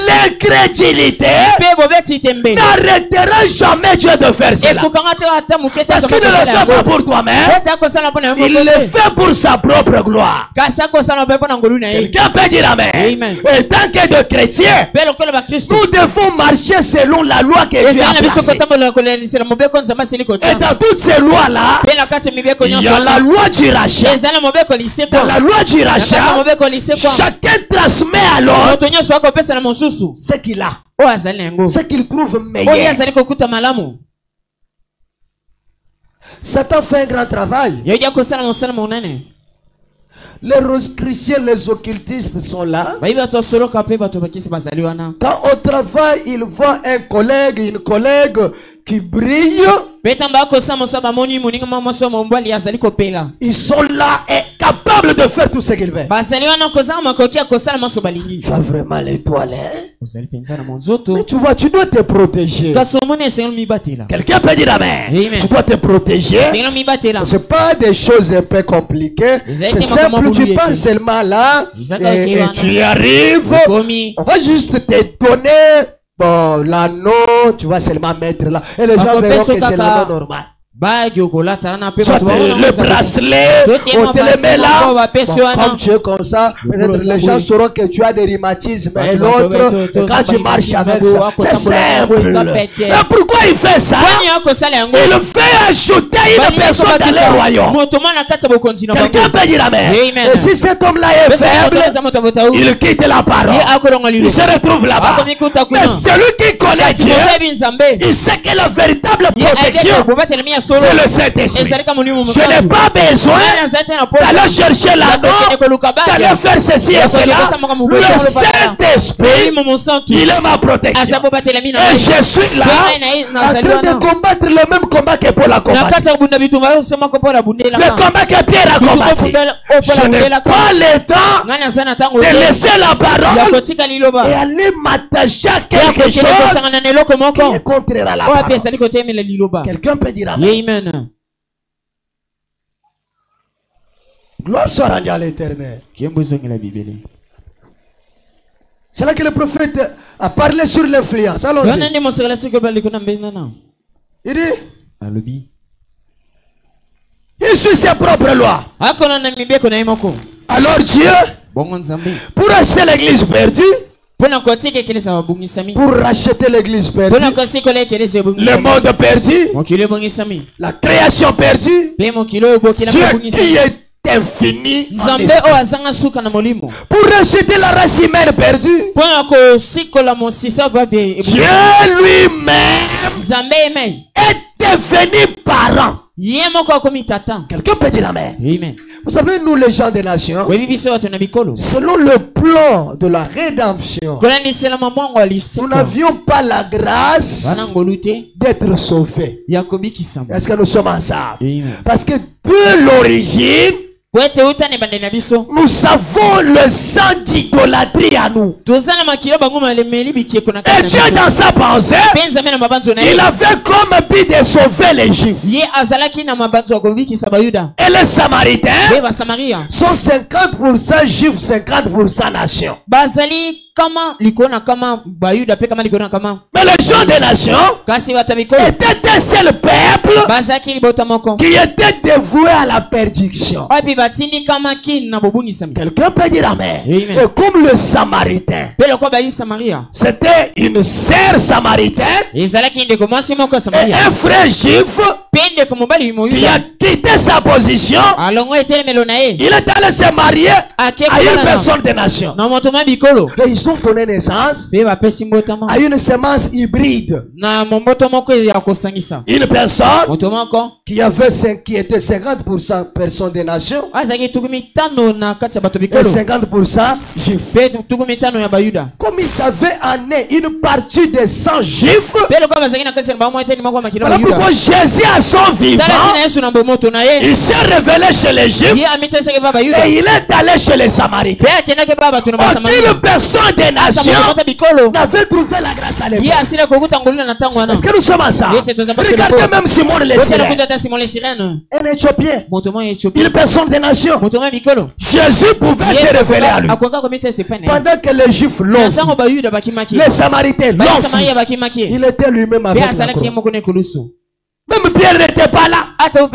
l'incrédulité n'arrêtera jamais Dieu de faire cela. Parce qu'il ne le fait pas pour toi-même, il le fait pour sa propre gloire. Quelqu'un peut dire amen. Et tant que de chrétiens, nous devons marcher selon la loi que Dieu a placée. Et dans toutes ces lois-là, il y a la loi du rachat. Dans la loi du rachat, chacun transmet à l'autre ce qu'il a, ce qu'il trouve meilleur. Satan fait un grand travail. Les rosicruciens, les occultistes sont là. Quand au travail, il voit un collègue, une collègue qui brille, ils sont là et capables de faire tout ce qu'ils veulent. Tu as vraiment l'étoile, hein? Mais tu vois, tu dois te protéger. Quelqu'un peut dire amen. Tu dois te protéger. C'est pas des choses un peu compliquées. C'est simple, tu pars seulement là et tu y arrives. On va juste te donner l'anneau, tu vas seulement mettre là. Et les gens verront que c'est l'anneau normal. Le bracelet, on te le met là. Comme tu es comme ça, les gens sauront que tu as des rhumatismes. Et l'autre, quand tu marches avec ça, c'est simple. Mais pourquoi il fait ça? Il fait ajouter une personne dans le royaume. Quelqu'un peut dire amen. Et si cet homme-là est faible, il quitte la parole. Il se retrouve là-bas. Mais celui qui connaît Dieu, il sait que la véritable protection, c'est le Saint-Esprit. Je n'ai pas besoin d'aller chercher l'anneau, d'aller faire ceci et cela. Le Saint-Esprit, il est ma protection. Et je suis là en train de combattre le même combat que Paul a combattu. Le combat que Pierre a combattu. Je n'ai pas le temps de laisser la parole et aller m'attacher à quelque chose qui est contraire à la parole. Quelqu'un peut dire amen. Amen. Gloire soit rendue à l'Éternel. C'est là que le prophète a parlé sur l'influence. Allons-y. Il dit, il suit ses propres lois. Alors Dieu, pour acheter l'église perdue, pour racheter l'église perdue, le monde perdu, la création perdue, Dieu qui est infini en esprit, pour racheter la race humaine perdue, Dieu lui-même est devenu parent. Quelqu'un peut dire amen. Amen. Vous savez, nous les gens des nations, selon le plan de la rédemption, nous n'avions pas la grâce d'être sauvés. Est-ce que nous sommes ensemble? Parce que de l'origine, nous avons le sang d'idolâtrie à nous. Et Dieu dans sa pensée, il avait comme but de sauver les Juifs. Et les Samaritains sont 50% Juifs, 50% nation. Mais les gens des nations étaient un seul peuple qui était dévoué à la perdition. Quelqu'un peut dire amen. Et comme le Samaritain, c'était une sœur samaritaine et un frère juif qui a quitté sa position. Il est allé se marier à une personne des nations. Et ils ont donné naissance à une semence hybride. Une personne qui était 50% personne des nations et 50% juifs. Comme ils avaient amené une partie des 100 juifs, voilà pourquoi Jésus à son vivant, il s'est révélé chez les juifs et il est allé chez les Samaritains. Aucune personne des nations n'avait trouvé la grâce à l'époque. Est-ce que nous sommes ensemble? Regardez même Simon le Cyrène, un Éthiopien, une personne des nations. Jésus pouvait se révéler à lui. Pendant que les Juifs l'ont, les Samaritains l'ont, il était lui-même avec la croix. Même Pierre n'était pas là. Jean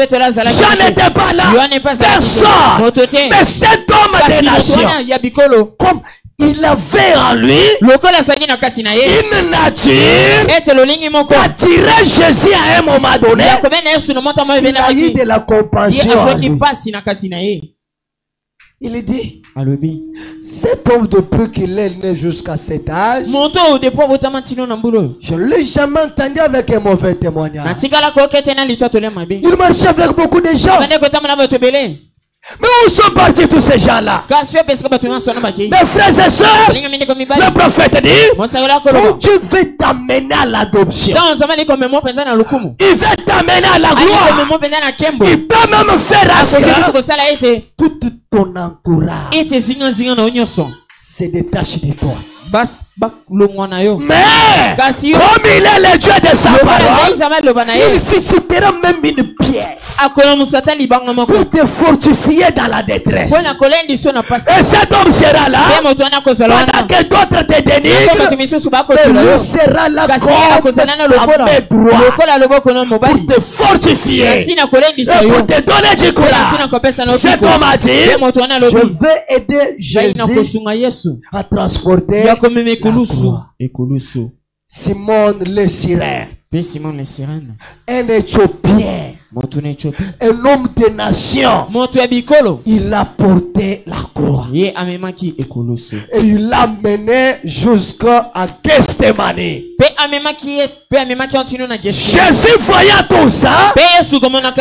n'était pas là. Personne. Mais cet homme des nations, comme il avait en lui une nature qui attirait Jésus à un moment donné. Il a eu de la compassion. Il dit, cet homme depuis qu'il est né jusqu'à cet âge, je ne l'ai jamais entendu avec un mauvais témoignage. Il marchait avec beaucoup de gens. Mais où sont partis tous ces gens-là? Mes frères et sœurs, le prophète dit, quand Dieu veut t'amener à l'adoption, il veut t'amener à la gloire, il peut même faire à ce que tout ton entourage se détache de toi. Mais comme il est le Dieu de sa parole, il suscitera même une pierre pour te fortifier dans la détresse. Et cet homme sera là pendant que d'autres te dénigrent, et lui sera là comme à main droite pour te fortifier et pour te donner du courage. Cet homme a dit, je vais aider Jésus à transporter la croix. Simon le Cyrène, un Éthiopien, un homme de nation, il a porté la croix et il l'a mené jusqu'à Gethsemane. Jésus voyant tout ça,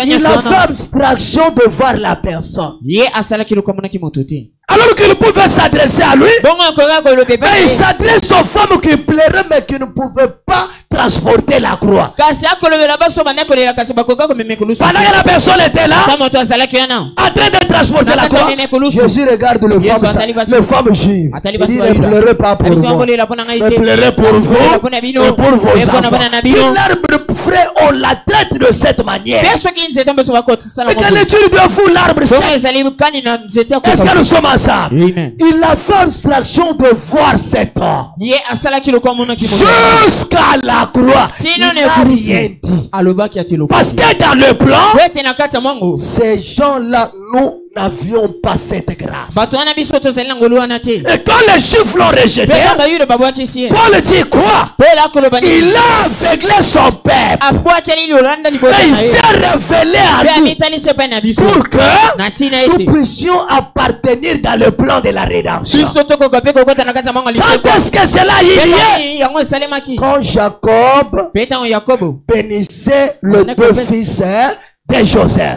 il a fait abstraction de voir la personne. Alors qu'il pouvait s'adresser à lui, mais il s'adresse aux femmes qui pleuraient mais qui ne pouvaient pas transporter la croix. Pendant que la personne était là, en train de transporter la croix, Jésus regarde les femmes juives. Il dit, ne pleurez pas pour moi, ne pleurez pour vous et pour vos enfants. Si l'arbre frais, on la traite de cette manière, mais quelle étude de vous l'arbre sec? Est-ce que nous sommes ensemble? Il a fait abstraction de voir cet homme jusqu'à la croix. Il n'a rien dit. Parce que dans le plan, ces gens-là, nous n'avions pas cette grâce. Et quand les Juifs l'ont rejeté, Paul dit quoi? Il a aveuglé son peuple. Et il s'est révélé à nous pour que nous puissions appartenir dans le plan de la rédemption. Quand est-ce que cela y est? Quand Jacob bénissait les deux fils de Joseph.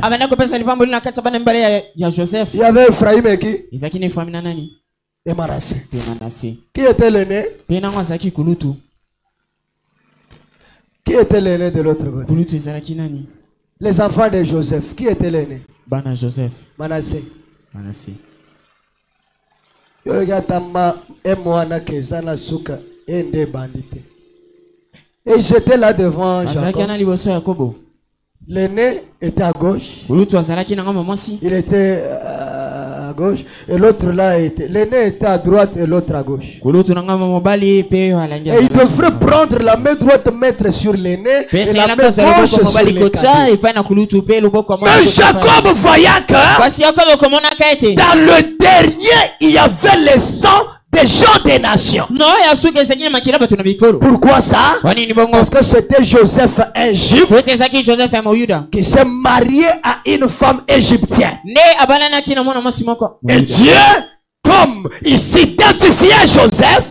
Il y avait Ephraim et qui? Et Manassé. Qui était l'aîné? Qui était l'aîné de l'autre côté? Les enfants de Joseph. Qui était l'aîné? Manassé. Et j'étais là devant Jacob. L'aîné était à gauche. Il était à gauche. Et l'autre là était. L'aîné était à droite et l'autre à gauche. Et il devrait prendre la main droite, mettre sur l'aîné. Et la main gauche sur les cadets. Mais Jacob voyant que dans le dernier, il y avait le sang des gens des nations. Pourquoi ça? Parce que c'était Joseph, un juif, qui s'est marié à une femme égyptienne. Et Dieu, comme il s'identifiait à Joseph,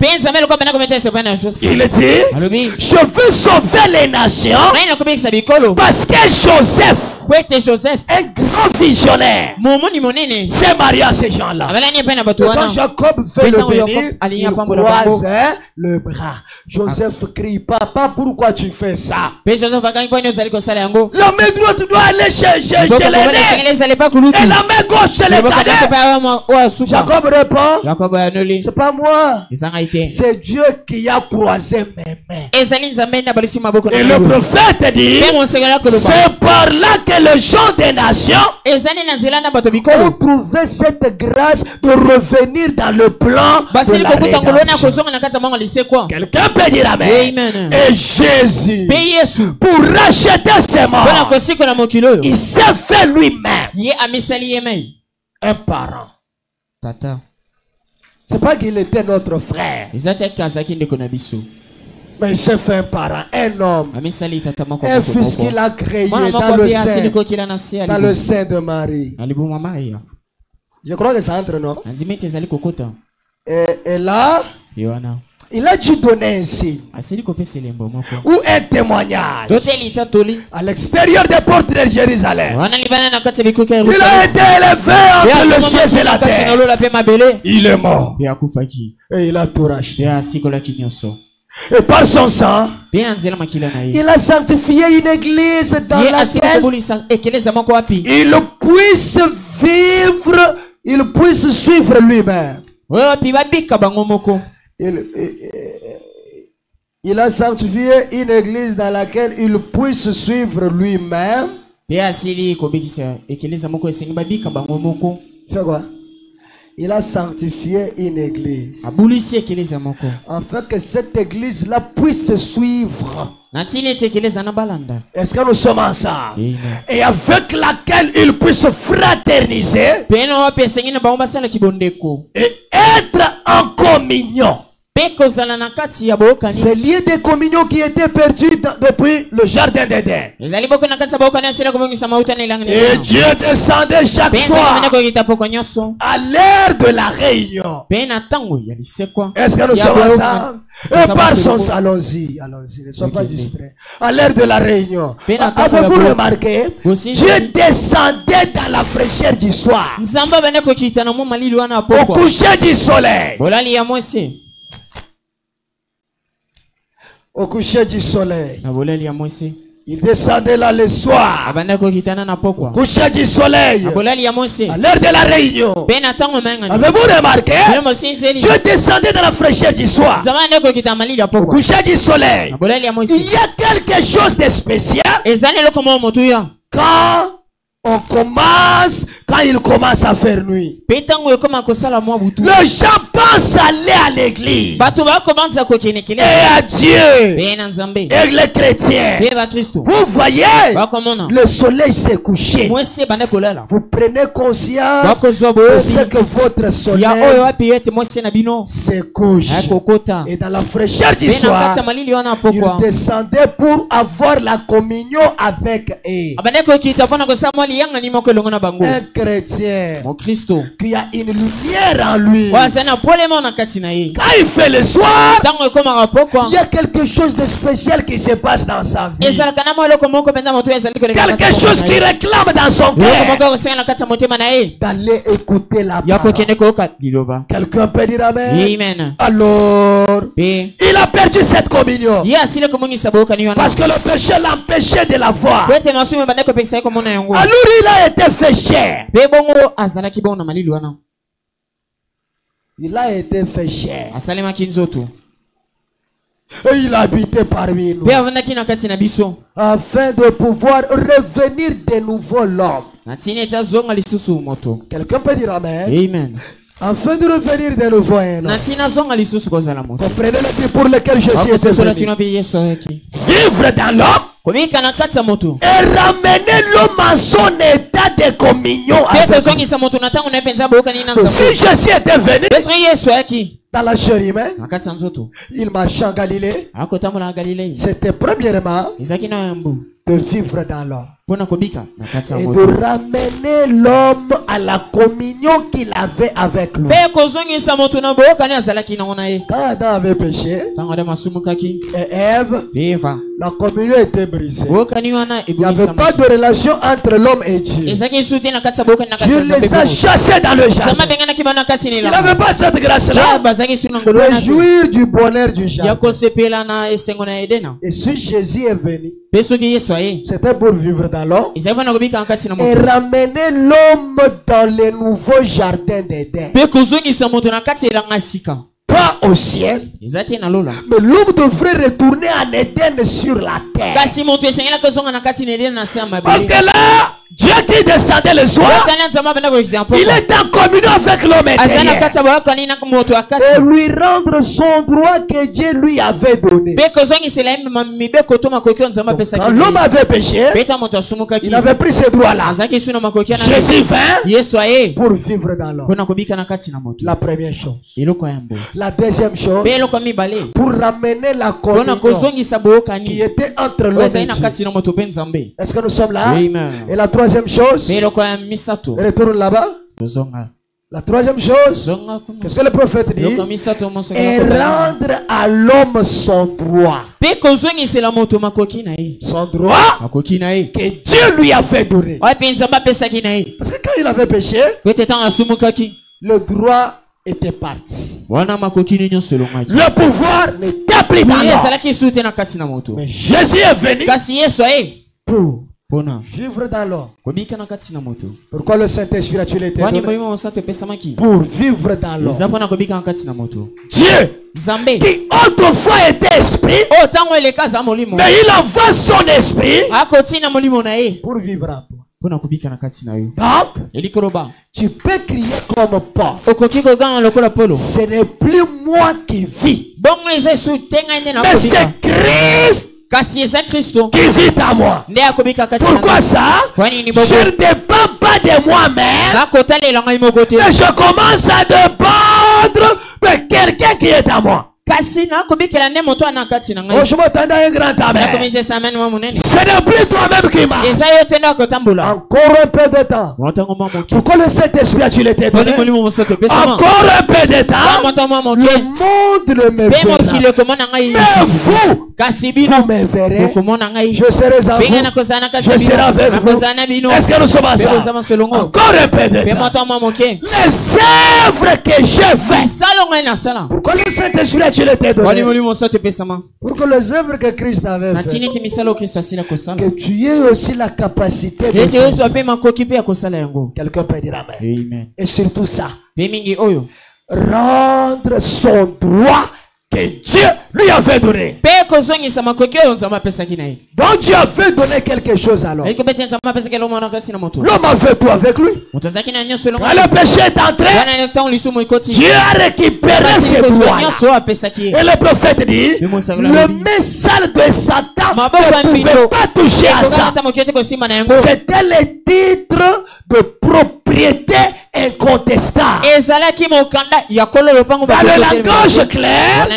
il dit, je veux sauver les nations parce que Joseph, un grand visionnaire, s'est marié à ces gens-là. Quand Jacob veut le bénir, il croise le bras. Joseph crie, papa, pourquoi tu fais ça? La main droite doit aller chez l'aîné et la main gauche chez les cadets. Jacob répond, c'est pas moi, c'est Dieu qui a croisé mes mains. Et le prophète dit, c'est par là que les gens des nations ont trouvé cette grâce de revenir dans le plan de la rédemption. Quelqu'un peut dire amen. Et Jésus, pour racheter ses morts, il s'est fait lui-même un parent. C'est pas qu'il était notre frère, mais il s'est fait un parent, un homme, un fils qu'il a créé dans le sein de Marie. Je crois que ça entre, non? Et là, il a dû donner un signe ou un témoignage à l'extérieur des portes de Jérusalem. Il a été élevé entre le ciel et la terre. Il est mort et il a tout racheté. Et par son sang, il a sanctifié une église dans laquelle il puisse suivre lui-même. Il a sanctifié une église dans laquelle il puisse suivre lui-même. Fais quoi? Il a sanctifié une église afin que cette église-là puisse suivre. Est-ce que nous sommes ensemble? Et avec laquelle il puisse fraterniser et être en communion. C'est lié de communion qui était perdu depuis le jardin d'Éden. Et Dieu descendait chaque soir à l'heure de la réunion. Est-ce que nous sommes ensemble? Et par son sang, allons-y, ne sois pas distrait. À l'heure de la réunion, avez-vous remarqué? Dieu descendait dans la fraîcheur du soir, au coucher du soleil. Au coucher du soleil, il descendait là le soir. Au coucher du soleil, à l'heure de la réunion. Avez-vous remarqué? Dieu descendait dans la fraîcheur du soir, au coucher du soleil. Il y a quelque chose de spécial quand il commence à faire nuit. Les gens pensent aller à l'église et à Dieu et les chrétiens. Vous voyez, le soleil s'est couché. Vous prenez conscience de ce que votre soleil se couche. Et dans la fraîcheur du soir, il descendait pour avoir la communion avec eux. Un chrétien mon Christo qui a une lumière en lui, wa sana pole mona katina ye quand il fait le soir, tango koma rapoko il y a quelque chose de spécial qui se passe dans sa vie. ezala kana molo komoko penda moto ezali ko Quelque chose qui réclame dans son cœur komoko senga kata motema na ye d'aller écouter la yako parole. kene ko ka biloba. Quelqu'un peut dire amen. Amen. Alors, Be il a perdu cette communion ya sile ko mungi saboka ni wana parce que le péché l'empêchait de la voir. kwete masu me bandeko pekisa ko mona yango Alors il a été fait cher. be bongo azala ki bona malilu wana Il a été fait cher. asalema kinzoto Et il habitait parmi nous be avanda kina kati na biso afin de pouvoir revenir de nouveau l'homme. na tini eta zonga lisusu moto. Quelqu'un peut dire amen. Amen. Afin de revenir de nouveau un homme. na tina zonga lisusu kozala moto. Comprenez le but pour lequel je suis venu. Vivre dans l'homme komika na kati ya moto et ramener l'homme à son état de communion avec lui. kozongisa moto na tango na penza boka ni na Si Jésus était venu beso yesu yaki dans la chair humaine, na kati ya nzoto il marchait en Galilée. akotambola na Galilei C'était premièrement ezaki na yambu de vivre dans l'homme pona kobika na kati ya et moto de ramener l'homme à la communion qu'il avait avec lui. pe kozongisa moto na boka ni azalaki na ona ye Quand Adam avait péché tango de masumukaki et Ève, Eva la communion était brisée. boka ni wana Il n'y avait ebungisa pas de relation entre l'homme et Dieu. ezaki suti na kati ya boka na kati Dieu ya les a chassés dans le jardin. sama bengana kibana kati ni Il la n'avait pas cette grâce-là. bazaki suna ngolo na Réjouir du bonheur du ya jardin. kosepela na esengo na Edena Et si Jésus est venu, pe soki yesu aye c'était pour vivre dans l'homme ezali mpona kobika na kati na et moto ramener l'homme dans le nouveau jardin d'Éden. pe kozongisa moto na kati ya elanga sika Pas au ciel, eza te na lola mais l'homme devrait retourner en Éden sur la terre. kasi moto esengeli kozonga na kati na Edena na se ya Parce mabele que là, Dieu qui descendait le soir, okani nzambe abanda kokita il mpoko est en communion avec l'homme aza na intérieur. kati ya boyokani na moto ya Et kati lui rendre son droit que Dieu lui avait donné. pe kozongisela ye mibeko to makoki oyo nzambe Quand apesaki l'homme avait péché, pe ta moto asumukaki il avait pris ce droit-là. azalaki su na makoki ya na Jésus vint yesu aye pour vivre dans l'homme. mpona kobika na kati na moto La première chose. eloko ya yambo La deuxième chose, pe eloko ya mibale pour ramener la mpona communion kozongisa qui boyokani était entre oyo l'homme et ezali na Dieu. kati na moto mpe nzambe. Est-ce que nous sommes là? Amen. Et la troisième chose, pe eloko ya misato retourne là-bas. kozonga La troisième chose, zonga kuna qu'est-ce que le prophète dit? eloko ya misato Et mosokela rendre à l'homme son droit. pe kozongisela moto makoki na ye Son droit makoki na ye que Dieu lui a fait donner. oyo mpe nzambe apesaki na ye Parce que quand il avait péché, po ete ntango asumukaki le droit était parti. wana makoki ni nyonso elongaki Le pouvoir n'était plus dans ye l'homme. ezalaki su te na kati na moto Mais Jésus est venu kasi yesu aye pour mpona vivre dans l'homme. kobika na kati na moto Pourquoi le Saint-Esprit a-t-il été wani donné? molimo mosantu epesamaki Pour vivre dans l'homme. eza mpona kobika na kati na moto Dieu, nzambe qui autrefois était esprit, oyo ntango eleka aza molimo mais il envoie son esprit akotina molimo na ye pour vivre en toi. mpona kobika na kati na yo Donc, elikoloba tu peux crier comme Paul. okoki koganga lokola polo Ce n'est plus moi qui vis, bongo eza esu te ngai nde mais c'est nakobika Christ kasi eza kristo qui vit en moi. nde akobika kati na Pourquoi ngai. ça? Kwa nini Je bongo ne dépends pas de moi-même, nakotalela ngai moko te mais je commence à dépendre de quelqu'un qui est en moi. kasi nakobikela nde moto ana kati na Oh, ngai je m'attendais à un grand amen. nakomisesa amene mwa monene Ce n'est plus toi-même qui marche. eza yo te nde akotambola Encore un peu de temps. motango mwa moke Pourquoi le Saint-Esprit a-t-il été donné? poni molimo mosato epesama Encore un peu de temps. motango mwa moke Le monde ne me mpe mokili verra. okomona ngai Mais vous, kasi bino vous me verrez. okomona ngai Je serai en mpenga vous. nakozala na kati Je ya serai bino avec vous. nakozala na bino Est-ce que nous sommes mpe ensemble? kozama solongo Encore un peu de mpe temps. motango mwa moke Les œuvres que j'ai faites. misala ngai nasala Pourquoi le Saint-Esprit a-t-il été poni donné? molimo mosato epesama Pour que les œuvres que Christ avait natini faites, ete misala oyo kristo asila kosala que tu aies aussi la capacité de ete faire yesu ça. ape makoki mpe ya kosala yango Quelqu'un peut dire amen. amen Et surtout ça, mpe mingi oyo rendre son droit que Dieu lui avait donné. mpe kozongisa makoki oyo nzambe apesaki na ye Donc Dieu avait donné quelque chose à l'homme. eliko mpe te nzambe apesaki elongo na kasi na moto L'homme avait tout avec lui. moto azalaki na nyonso elongo Quand le péché est entré, wana ntango lisumu ekoti Dieu a récupéré basi ses kozwa droits. nyonso oyo apesaki ye Et le prophète dit, Mais mon sac, le là, message de Satan maboko ne ya pouvait mpino pas toucher à ekokaka ça. ata moki ete kosimba na yango C'était le titre de propriété incontestable. Dans le langage clair,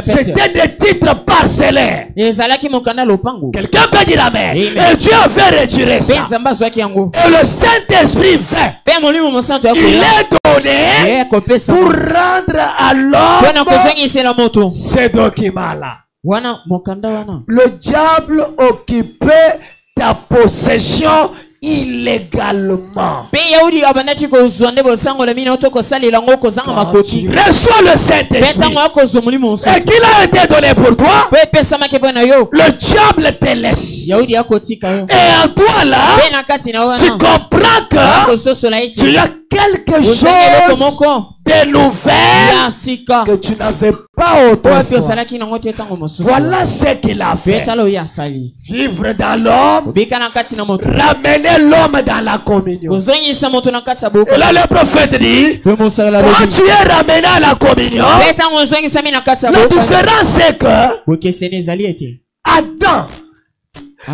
c'était des titres parcellaires. Quelqu'un peut dire amen. Et Dieu a fait retirer ça. Et le Saint-Esprit vint. Il est donné pour rendre à l'homme ces documents-là. Le diable occupait ta possession illégalement. Reçois le Saint-Esprit et qu'il a été donné pour toi, le diable te laisse. Et en toi là, tu comprends que tu as quelque chose de nouvelles que tu n'avais pas autrefois. Voilà ce qu'il a fait. Vivre dans l'homme, ramener l'homme dans la communion. Et là le prophète dit, quand tu es ramené à la communion, la différence c'est que Adam,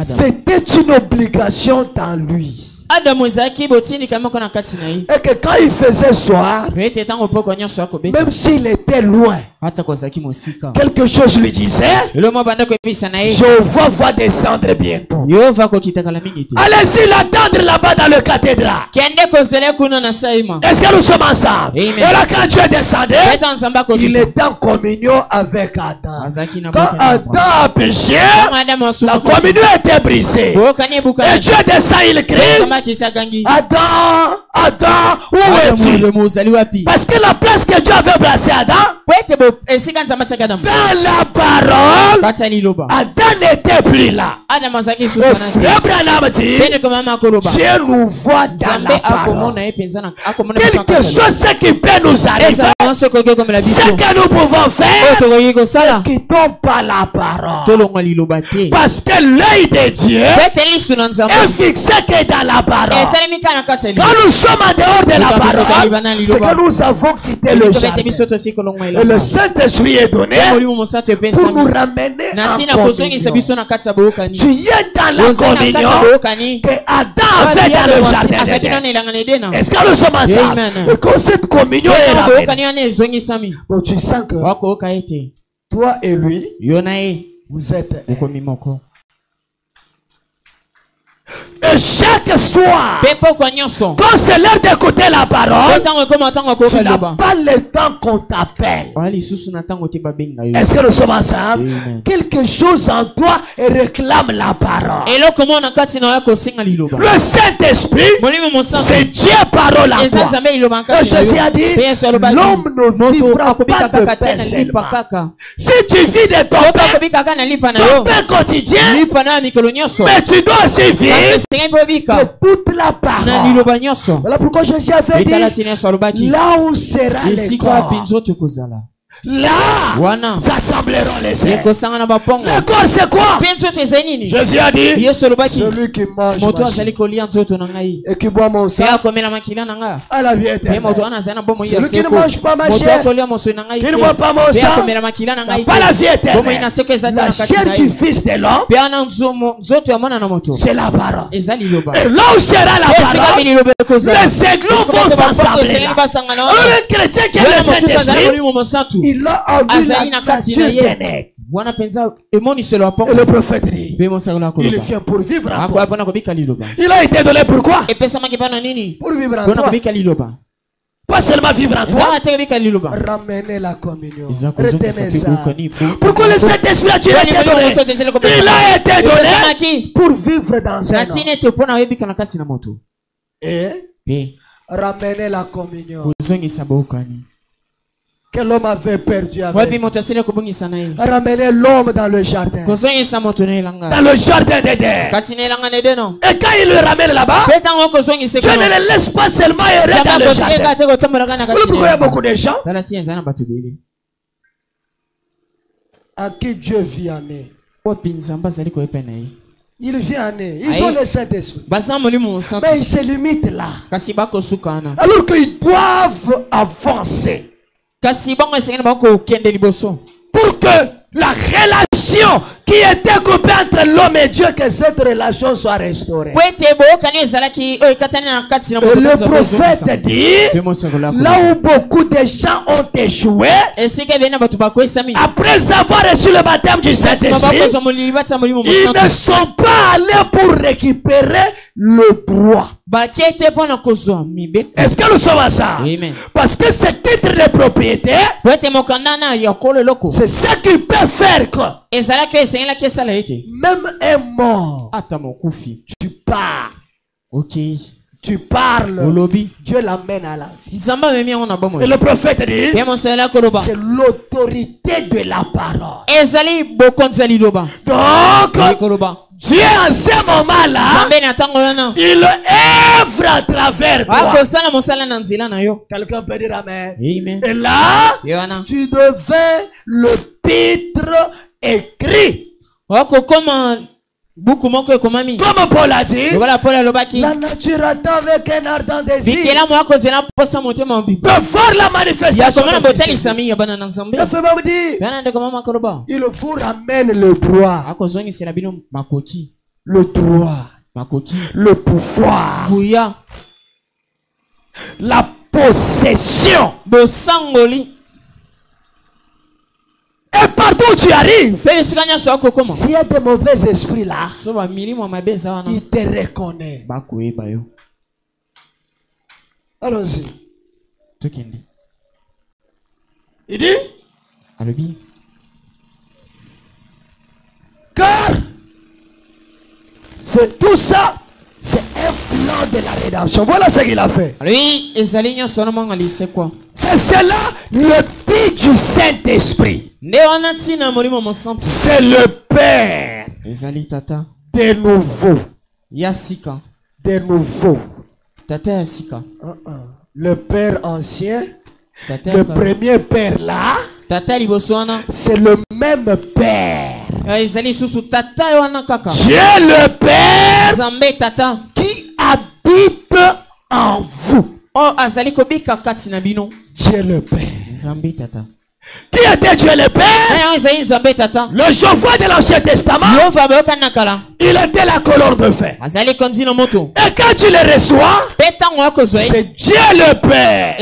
c'était une obligation dans lui. Et que quand il faisait soir, même s'il était loin, quelque chose lui disait, Jéhovah va descendre bientôt. Allez-y l'attendre là-bas dans le cathédrale. Est-ce que nous sommes ensemble? Et là quand Dieu descendait, il était en communion avec Adam. Quand Adam a péché, la communion était brisée. Et Dieu descend, il crie, Adam, Adam, où es-tu? Parce que la place que Dieu avait placée Adam, dans la parole, Adam n'était plus là. Le frère Branham dit, Dieu nous voit dans la parole. Quelque chose ce qui peut nous arriver, ce que nous pouvons faire, ne quittons pas la parole. Parce que l'œil de Dieu est fixé que dans la parole. Quand nous sommes en dehors de la parole, c'est que nous avons quitté le jardin. Et le Saint-Esprit est donné pour nous ramener en communion. Tu es dans la communion que Adam a fait dans le jardin. Est-ce que nous sommes ensemble? Et quand cette communion est ramenée, donc tu sens que toi et lui, vous êtes et chaque soir, quand c'est l'heure d'écouter la parole, tu n'as pas le temps qu'on t'appelle. Est-ce que nous sommes ensemble? Quelque chose en toi réclame la parole. Le Saint-Esprit, c'est Dieu parole en toi. Et Jésus a dit, l'homme ne vivra pas de pain seulement. Si tu vis de ton pain quotidien, mais tu dois aussi vivre de toute la parole. Voilà pourquoi Jésus avait dit, là où sera les corps, là s'assembleront les ailes. Le corps c'est quoi? Jésus a dit, celui qui mange et qui boit mon sang a la vie éternelle. Celui qui ne mange pas ma chair, qui ne boit pas mon sang, n'a pas la vie éternelle. La chair du Fils de l'homme, c'est la parole. Et là où sera la parole, les aiglons vont s'assembler. Un chrétien qui a le Saint-Esprit, il a en lui la nature ténèbre. Et le prophète dit, il vient pour vivre en toi. Il a été donné pourquoi? Pour vivre en toi. Pas seulement vivre en toi. Ramener la communion. Retenez ça. Pourquoi le Saint-Esprit a été donné? Il a été donné pour vivre dans un homme. Et ramener la communion que l'homme avait perdu avec. Ramener l'homme dans le jardin. Dans le jardin d'Éden. Et quand il le ramène là-bas, Dieu ne le laisse pas seulement errer dans le jardin. Pourquoi il y a beaucoup de gens à qui Dieu vient amener? Il vient amener. Ils ont le Saint-Esprit. Mais ils se limitent là. Alors qu'ils doivent avancer. Pour que la relation connexion qui était coupée entre l'homme et Dieu, que cette relation soit restaurée. Et le prophète dit, là où beaucoup de gens ont échoué, après avoir reçu le baptême du Saint-Esprit, ils ne sont pas allés pour récupérer le droit. Est-ce que nous sommes à ça? Amen. Parce que ce titre de propriété, c'est ce qui peut faire quoi? Même un mort, tu pars. Ok. Tu parles, Dieu l'amène à la vie. Et le prophète dit, c'est l'autorité de la parole. Donc, Dieu en ce moment-là, il œuvre à travers toi. Quelqu'un peut dire amen. Et là, tu devais le titre écrit. Comme Paul a dit, la nature attend avec un ardent désir de voir la manifestation. Il vous ramène le droit, le pouvoir, la possession. Et partout où tu arrives, s'il y a des mauvais esprits là, il te reconnaît. Allons-y. Il dit, car c'est tout ça, c'est un plan de la rédemption. Voilà ce qu'il a fait. C'est cela le but du Saint-Esprit. C'est le Père de nouveau. De nouveau. Le Père ancien, le premier Père là, c'est le même Père. Dieu le Père qui habite en vous. Dieu le Père. Qui était Dieu le Père? Le Jéhovah de l'Ancien Testament, il était la colonne de fer. Et quand tu le reçois, c'est Dieu le Père,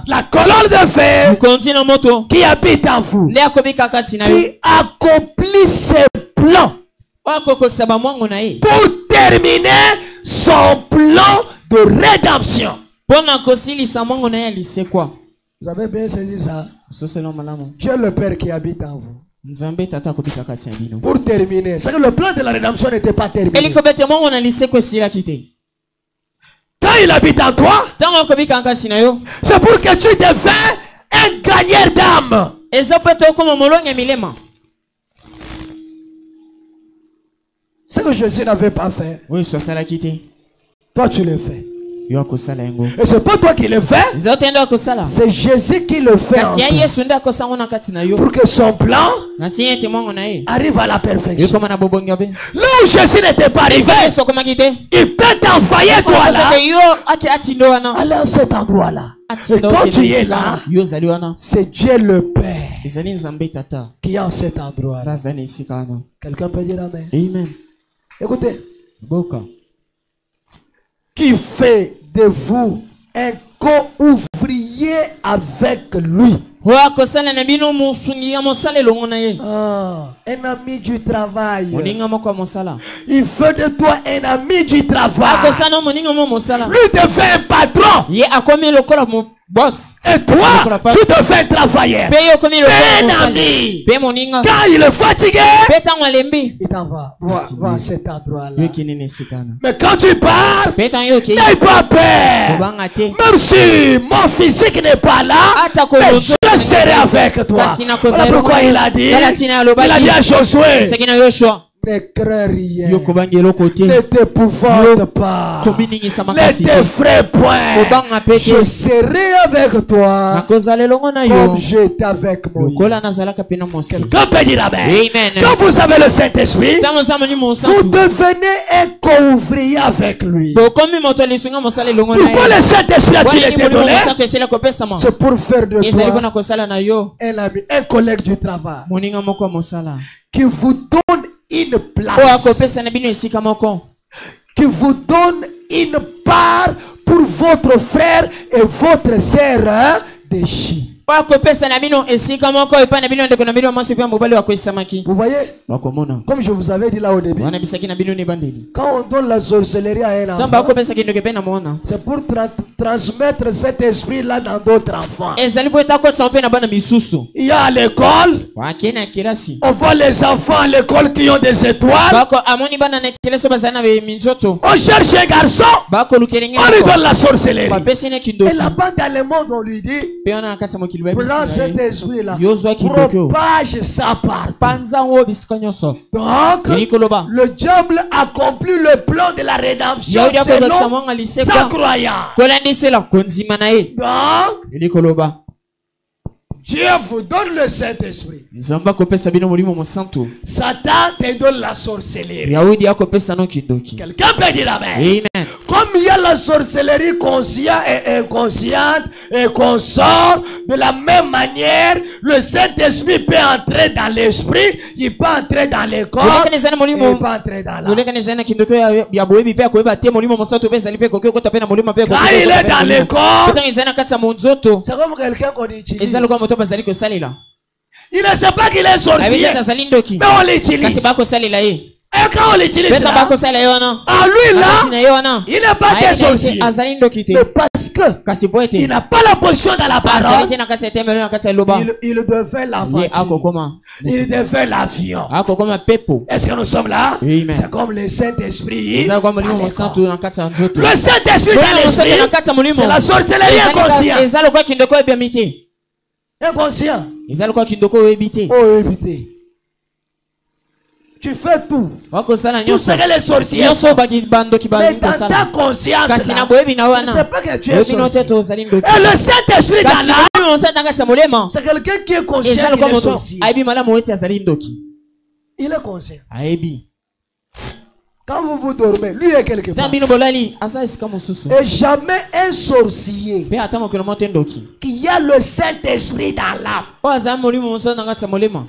la colonne de fer qui habite en vous, qui accomplit ses plans pour terminer son plan de rédemption. Vous avez bien saisi ça? Dieu le Père qui habite en vous. Pour terminer, c'est que le plan de la rédemption n'était pas terminé. Quand il habite en toi, c'est pour que tu deviennes un gagneur d'âme. Ce que Jésus n'avait pas fait, toi tu le fais. Et c'est pas toi qui le fais, c'est Jésus qui le fait en toi, pour que son plan arrive à la perfection. Là où Jésus n'était pas arrivé, il peut t'envoyer toi là, aller à cet endroit là. Et quand tu es là, c'est Dieu le Père qui est en cet endroit là. Quelqu'un peut dire amen? Amen. Écoutez, qui fait de vous un co-ouvrier avec lui. Un ami du travail. Il fait de toi un ami du travail. Lui devient un patron. Et toi, tu devais un travailleur. Un ami. Quand il est fatigué, il t'en va. Va à cet endroit-là. Mais quand tu pars, n'aie pas peur. Même si mon physique n'est pas là, mais je serai avec toi. Voilà pourquoi il a dit à Josué, ne crains rien, ne t'épouvante pas, ne t'effraie point, je serai avec toi comme j'étais avec Moïse. Quelqu'un peut dire amen. Quand vous avez le Saint-Esprit, vous devenez un co-ouvrier avec lui. Pourquoi le Saint-Esprit a-t-il été donné? C'est pour faire de toi un ami, un collègue du travail qui vous donne une place, qui vous donne une part pour votre frère et votre sœur déchis. Vous voyez, comme je vous avais dit là au début, quand on donne la sorcellerie à un enfant, c'est pour transmettre cet esprit-là dans d'autres enfants. Il y a à l'école, on voit les enfants à l'école qui ont des étoiles. On cherche un garçon, on lui donne la sorcellerie. Et là-bas dans le monde, on lui dit, prends cet esprit-là, propage sa part. Donc, le diable accomplit le plan de la rédemption selon sa croyance. Donc, Dieu vous donne le Saint-Esprit. Satan te donne la sorcellerie. Quelqu'un peut dire amen. Comme il y a la sorcellerie consciente et inconsciente et qu'on sort, de la même manière, le Saint-Esprit peut entrer dans l'esprit, il peut entrer dans le corps, il peut entrer dans l'âme. Quand il est dans le corps, c'est comme quelqu'un qu'on utilise. Il ne sait pas qu'il est sorcier, mais on l'utilise. Et quand on l'utilise là, à lui là, il n'est pas des sorciers. Mais parce que il n'a pas la position dans la parole, il devait la voiture, il devait l'avion. Est-ce que nous sommes là? C'est comme le Saint-Esprit. Le Saint-Esprit dans l'esprit, c'est la sorcellerie inconsciente. Inconscient. Oh, éviter. Tu fais tout. Tout ce que les sorciers font. Mais dans ta conscience, tu ne sais pas que tu es sorcier. Et le Saint-Esprit dans l'âme, c'est quelqu'un qui est conscient qu'il est sorcier. Il est conscient. Quand vous dormez, lui est quelque part. Et jamais un sorcier qui a le Saint-Esprit dans l'âme,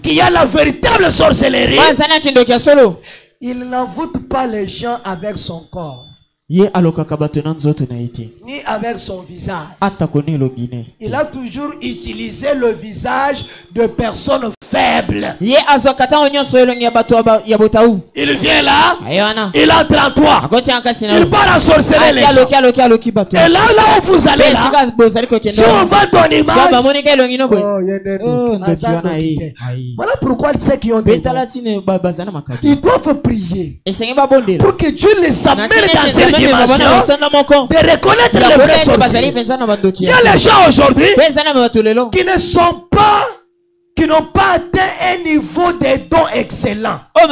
qui a la véritable sorcellerie, il n'envoûte pas les gens avec son corps, ni avec son visage. Il a toujours utilisé le visage de personnes faibles. Il vient là, il entre en toi, il part à sorceller les gens. Et là où vous allez là, si on voit ton image, voilà pourquoi ceux qui ont des dons, ils doivent prier pour que Dieu les amène dans cette dimension de reconnaître les vrais sorciers. Il y a les gens aujourd'hui qui n'ont pas atteint un niveau de dons excellent. Et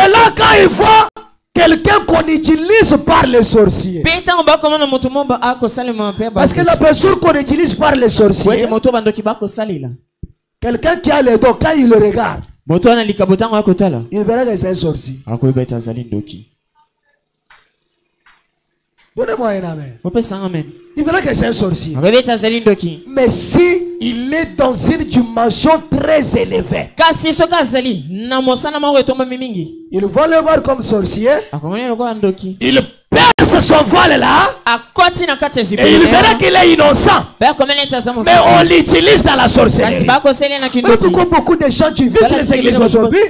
là, quand ils voient quelqu'un qu'on utilise par les sorciers, parce que la personne qu'on utilise par les sorciers, quelqu'un qui a les dons, quand il le regarde, il verra que c'est un sorcier. Donnez-moi un amen. Il verra que c'est un sorcier. Mais si il est dans une dimension très élevée, il va le voir comme sorcier. Il perce son voile là, et il verra qu'il est innocent. Mais on l'utilise dans la sorcellerie. Mais pourquoi beaucoup de gens qui vivent sur les églises aujourd'hui,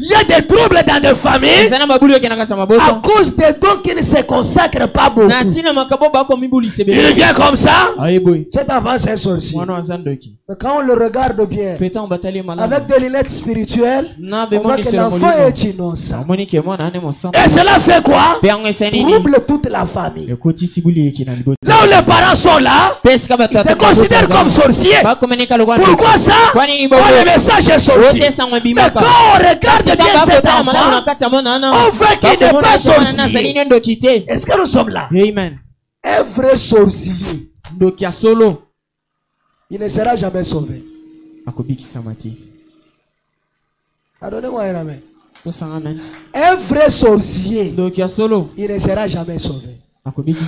il y a des troubles dans des familles à cause des dons qui ne se consacrent pas beaucoup. Il vient comme ça. Cet enfant c'est un sorcier. Mais quand on le regarde bien, avec des lunettes spirituelles, on voit que l'enfant est innocent. Et cela fait quoi? Trouble toute la famille. Là où les parents sont là, ils te considèrent comme sorcier. Pourquoi ça? Quand le message est sorti. Mais quand on regarde bien cet enfant, on voit qu'il n'est pas sorcier. Est-ce que nous sommes là? Un vrai sorcier, il ne sera jamais sauvé. Donnez-moi un amen. Un vrai sorcier, il ne sera jamais sauvé.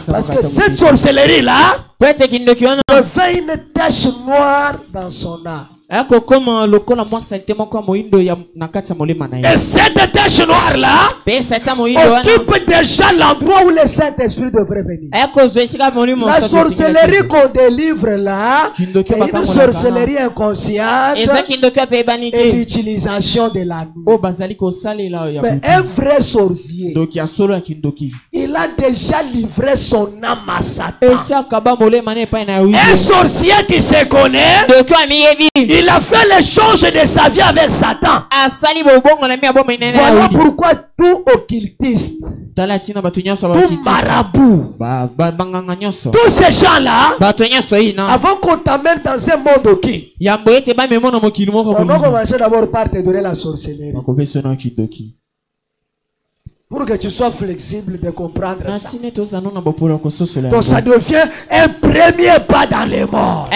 Parce que cette sorcellerie là fait une tache noire dans son âme. Et cette tache noire là occupe déjà l'endroit où le Saint-Esprit devrait venir. La sorcellerie qu'on délivre là, c'est une sorcellerie inconsciente et l'utilisation de la nuit. Mais un vrai sorcier, il a déjà livré son âme à Satan. Un sorcier qui se connaît, il a fait l'échange de sa vie avec Satan. Voilà pourquoi tout occultiste, tout marabout, tous ces gens-là, avant qu'on t'amène dans un monde occulte, on va commencer d'abord par te donner la sorcellerie. Pour que tu sois flexible de comprendre ça. Donc ça devient un premier pas dans les morts.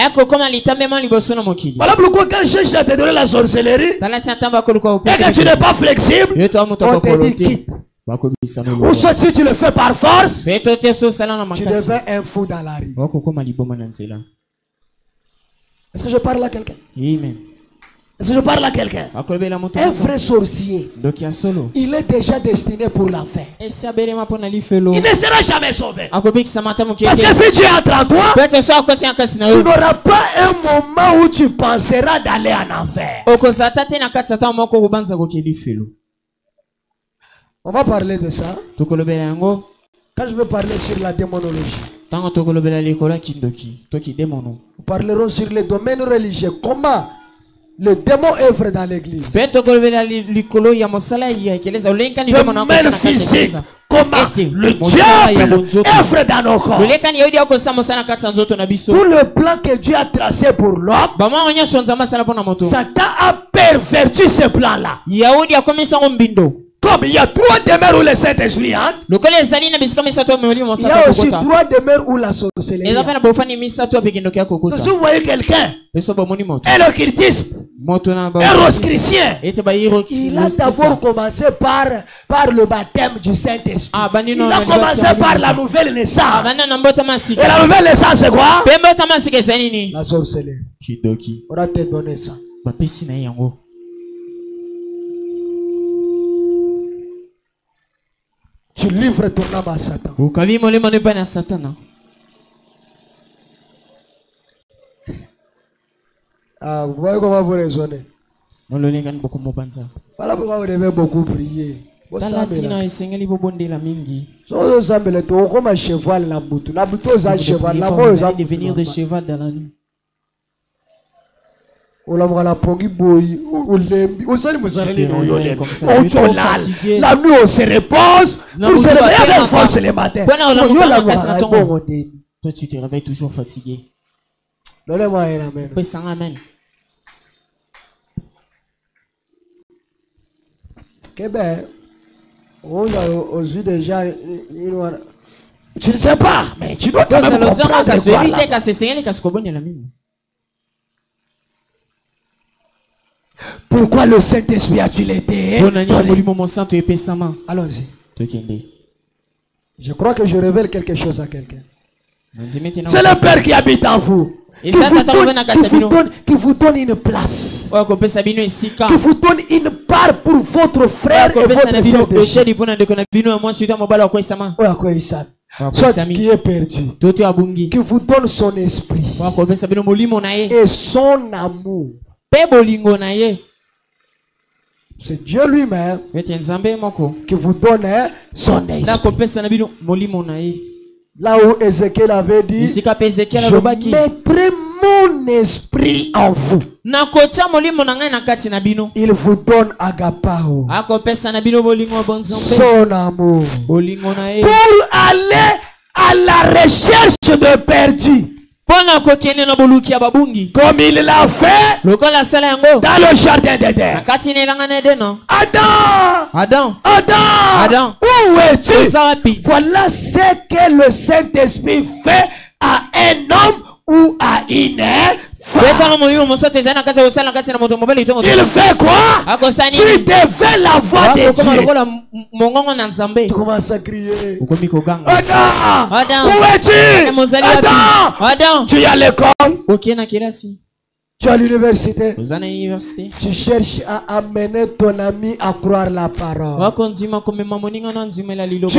Voilà pourquoi quand Jésus te donné la sorcellerie, et que tu n'es pas flexible, on te dit quitte. Ou soit si tu le fais par force, tu deviens un fou dans la rue. Est-ce que je parle à quelqu'un? Amen. Est-ce que je parle à quelqu'un? Un vrai sorcier, il est déjà destiné pour l'enfer. Il ne sera jamais sauvé. Parce que si Dieu entre en toi, tu n'auras pas un moment où tu penseras d'aller en enfer. On va parler de ça. Quand je vais parler sur la démonologie, nous parlerons sur les domaines religieux. Comment le démon œuvre dans l'église. Le domaine physique. Comment le diable œuvre dans nos corps. Tout le plan que Dieu a tracé pour l'homme, Satan a perverti ce plan-là. Comme il y a 3 demeures où le Saint-Esprit entre, il y a aussi 3 demeures où la sorcellerie entre. Donc si vous voyez quelqu'un, un occultiste, un rosicrucien, il a d'abord commencé par le baptême du Saint-Esprit. Il a commencé par la nouvelle naissance. Et la nouvelle naissance c'est quoi? La sorcellerie. On va te donner ça. Tu livres ton âme à Satan. Ah, vous voyez comment vous raisonnez. Voilà pourquoi vous devez beaucoup prier. Comme un cheval, la boutou. La boutou, c'est un cheval. La boutou, c'est devenir des chevaux dans la nuit. La nuit on se repose, on se réveille avec force le matin. Toi tu te réveilles toujours fatigué. Donnez-moi un amen. Amen. Que ben, aux yeux des gens, tu ne sais pas, mais tu dois quand même comprendre. Pourquoi le Saint-Esprit a-t-il été? Allons-y. Je crois que je révèle quelque chose à quelqu'un. C'est le Père qui habite en vous. Qui vous donne une place. Qui vous donne une part pour votre frère et votre sœur. Soit qui est perdu. Qui vous donne son esprit. Et son amour. C'est Dieu lui-même qui vous donne son esprit. Là où Ézéchiel avait dit, je mettrai mon esprit en vous. Il vous donne agapao, son amour, pour aller à la recherche de perdus. Comme il l'a fait dans le jardin d'Éden. Adam, où es-tu? Voilà ce que le Saint-Esprit fait à un homme ou à une femme. Il fait quoi? Tu devais la voix de Dieu. Tu commences à crier. Adam, où es-tu? Adam, tu es à l'école. Tu es à l'université. Tu cherches à amener ton ami à croire la parole. Tu es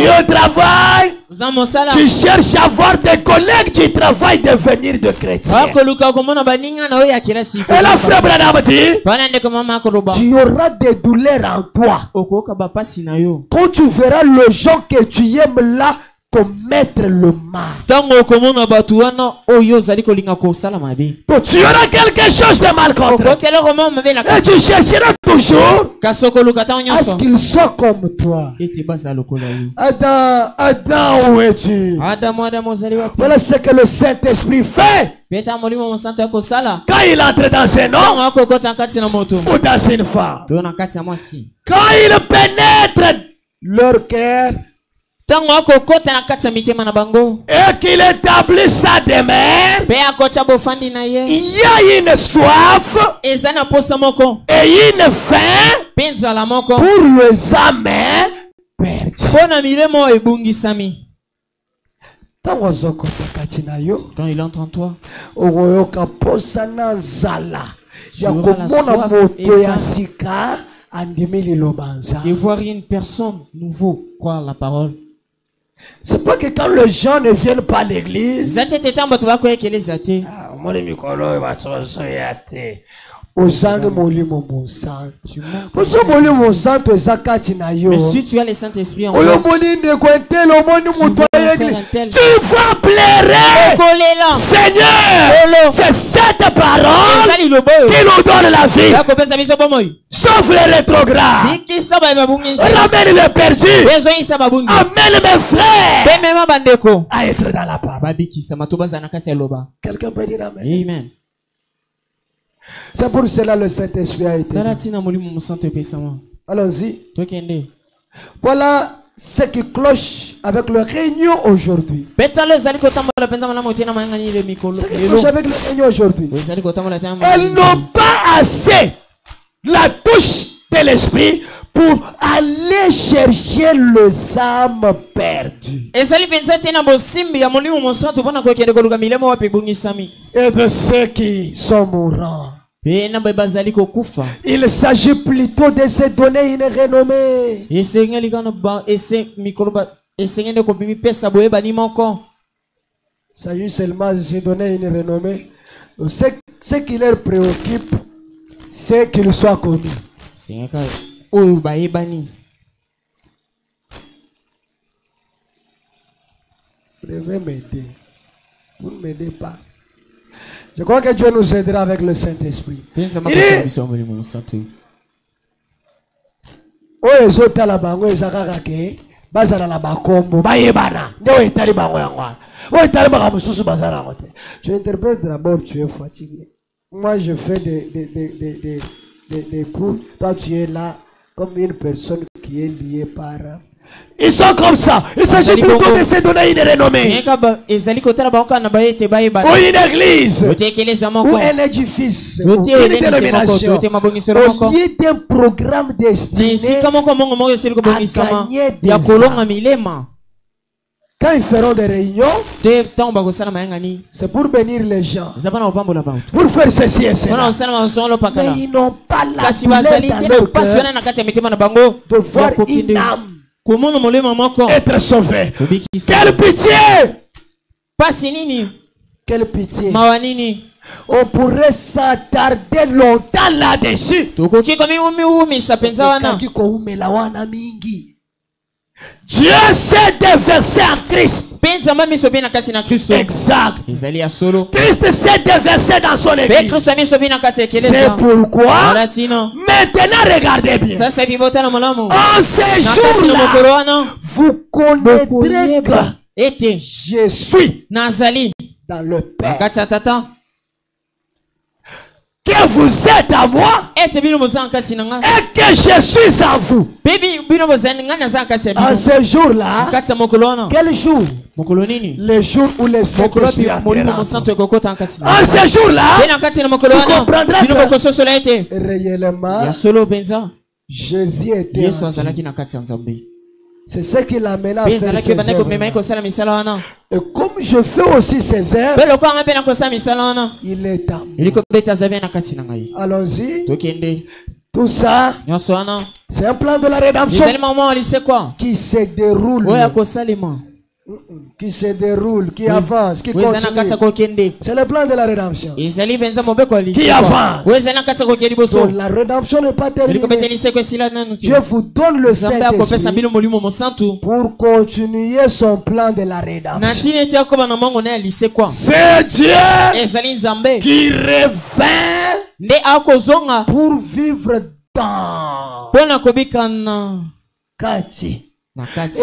au travail. Tu cherches à voir tes collègues du travail devenir de chrétiens. Et la frère Branham dit, tu auras des douleurs en toi. Quand tu verras les gens que tu aimes là commettre le mal. Donc tu auras quelque chose de mal contre. Et tu chercheras toujours à ce qu'il soit comme toi. Adam, où es-tu? Voilà ce que le Saint-Esprit fait. Quand il entre dans un homme ou dans une femme, quand il pénètre leur cœur et qu'il établit sa demeure, il y a une soif et une faim pour les âmes perdues. Quand il entre en toi, de voir une personne nouveau croire la parole. C'est pas que quand les gens ne viennent pas à l'église, mais si tu as le Saint-Esprit en toi, tu vas pleurer. Seigneur, c'est cette parole qui nous donne la vie. Sauf les rétrogrades. Ramène les perdus. Amène mes frères à être dans la parole. Quelqu'un peut dire amen. Amen. C'est pour cela le Saint-Esprit a été. Allons-y. Voilà ce qui cloche avec le réunion aujourd'hui. Ce qui cloche avec le réunion aujourd'hui. Elles n'ont pas assez la touche de l'esprit pour aller chercher les âmes perdues. Et de ceux qui sont mourants. Il s'agit plutôt de se donner une renommée. Il s'agit seulement de se donner une renommée. Ce qui leur préoccupe, c'est qu'ils soient connus. Vous devez m'aider. Vous ne m'aidez pas. Je crois que Dieu nous aidera avec le Saint-Esprit. Je interprète d'abord, tu es fatigué. Moi, je fais des cours. Toi, tu es là comme une personne qui est liée par... Ils sont comme ça. Il s'agit plutôt de se donner une renommée. Ou une église. Ou un édifice. Ou une dénomination. Au lieu d'un programme destiné à gagner des âmes. Quand ils feront des réunions, c'est pour bénir les gens. Pour faire ceci et cela. Mais ils n'ont pas la douleur dans leur cœur de voir une âme être sauvé. Quelle pitié! Quelle pitié! On pourrait s'attarder longtemps là-dessus. Dieu s'est déversé en Christ. Exact. Christ s'est déversé dans son église. C'est pourquoi maintenant regardez bien. En ces jours-là, vous connaîtrez que je suis dans le Père. Que vous êtes à moi et que je suis en vous. En ce jour-là, quel jour? Le jour où le Saint-Esprit entrera. En ce jour-là, tu comprendras que réellement, Jésus était en Dieu. C'est ce qui l'amène à faire ses œuvres. Et comme je fais aussi ses œuvres, il est à moi. Allons-y. Tout ça, c'est un plan de la rédemption qui se déroule. Qui se déroule, qui avance, qui continue. C'est le plan de la rédemption. Qui avance. Donc la rédemption n'est pas terminée. Dieu vous donne le Saint-Esprit pour continuer son plan de la rédemption. C'est Dieu qui revient pour vivre dans Kati.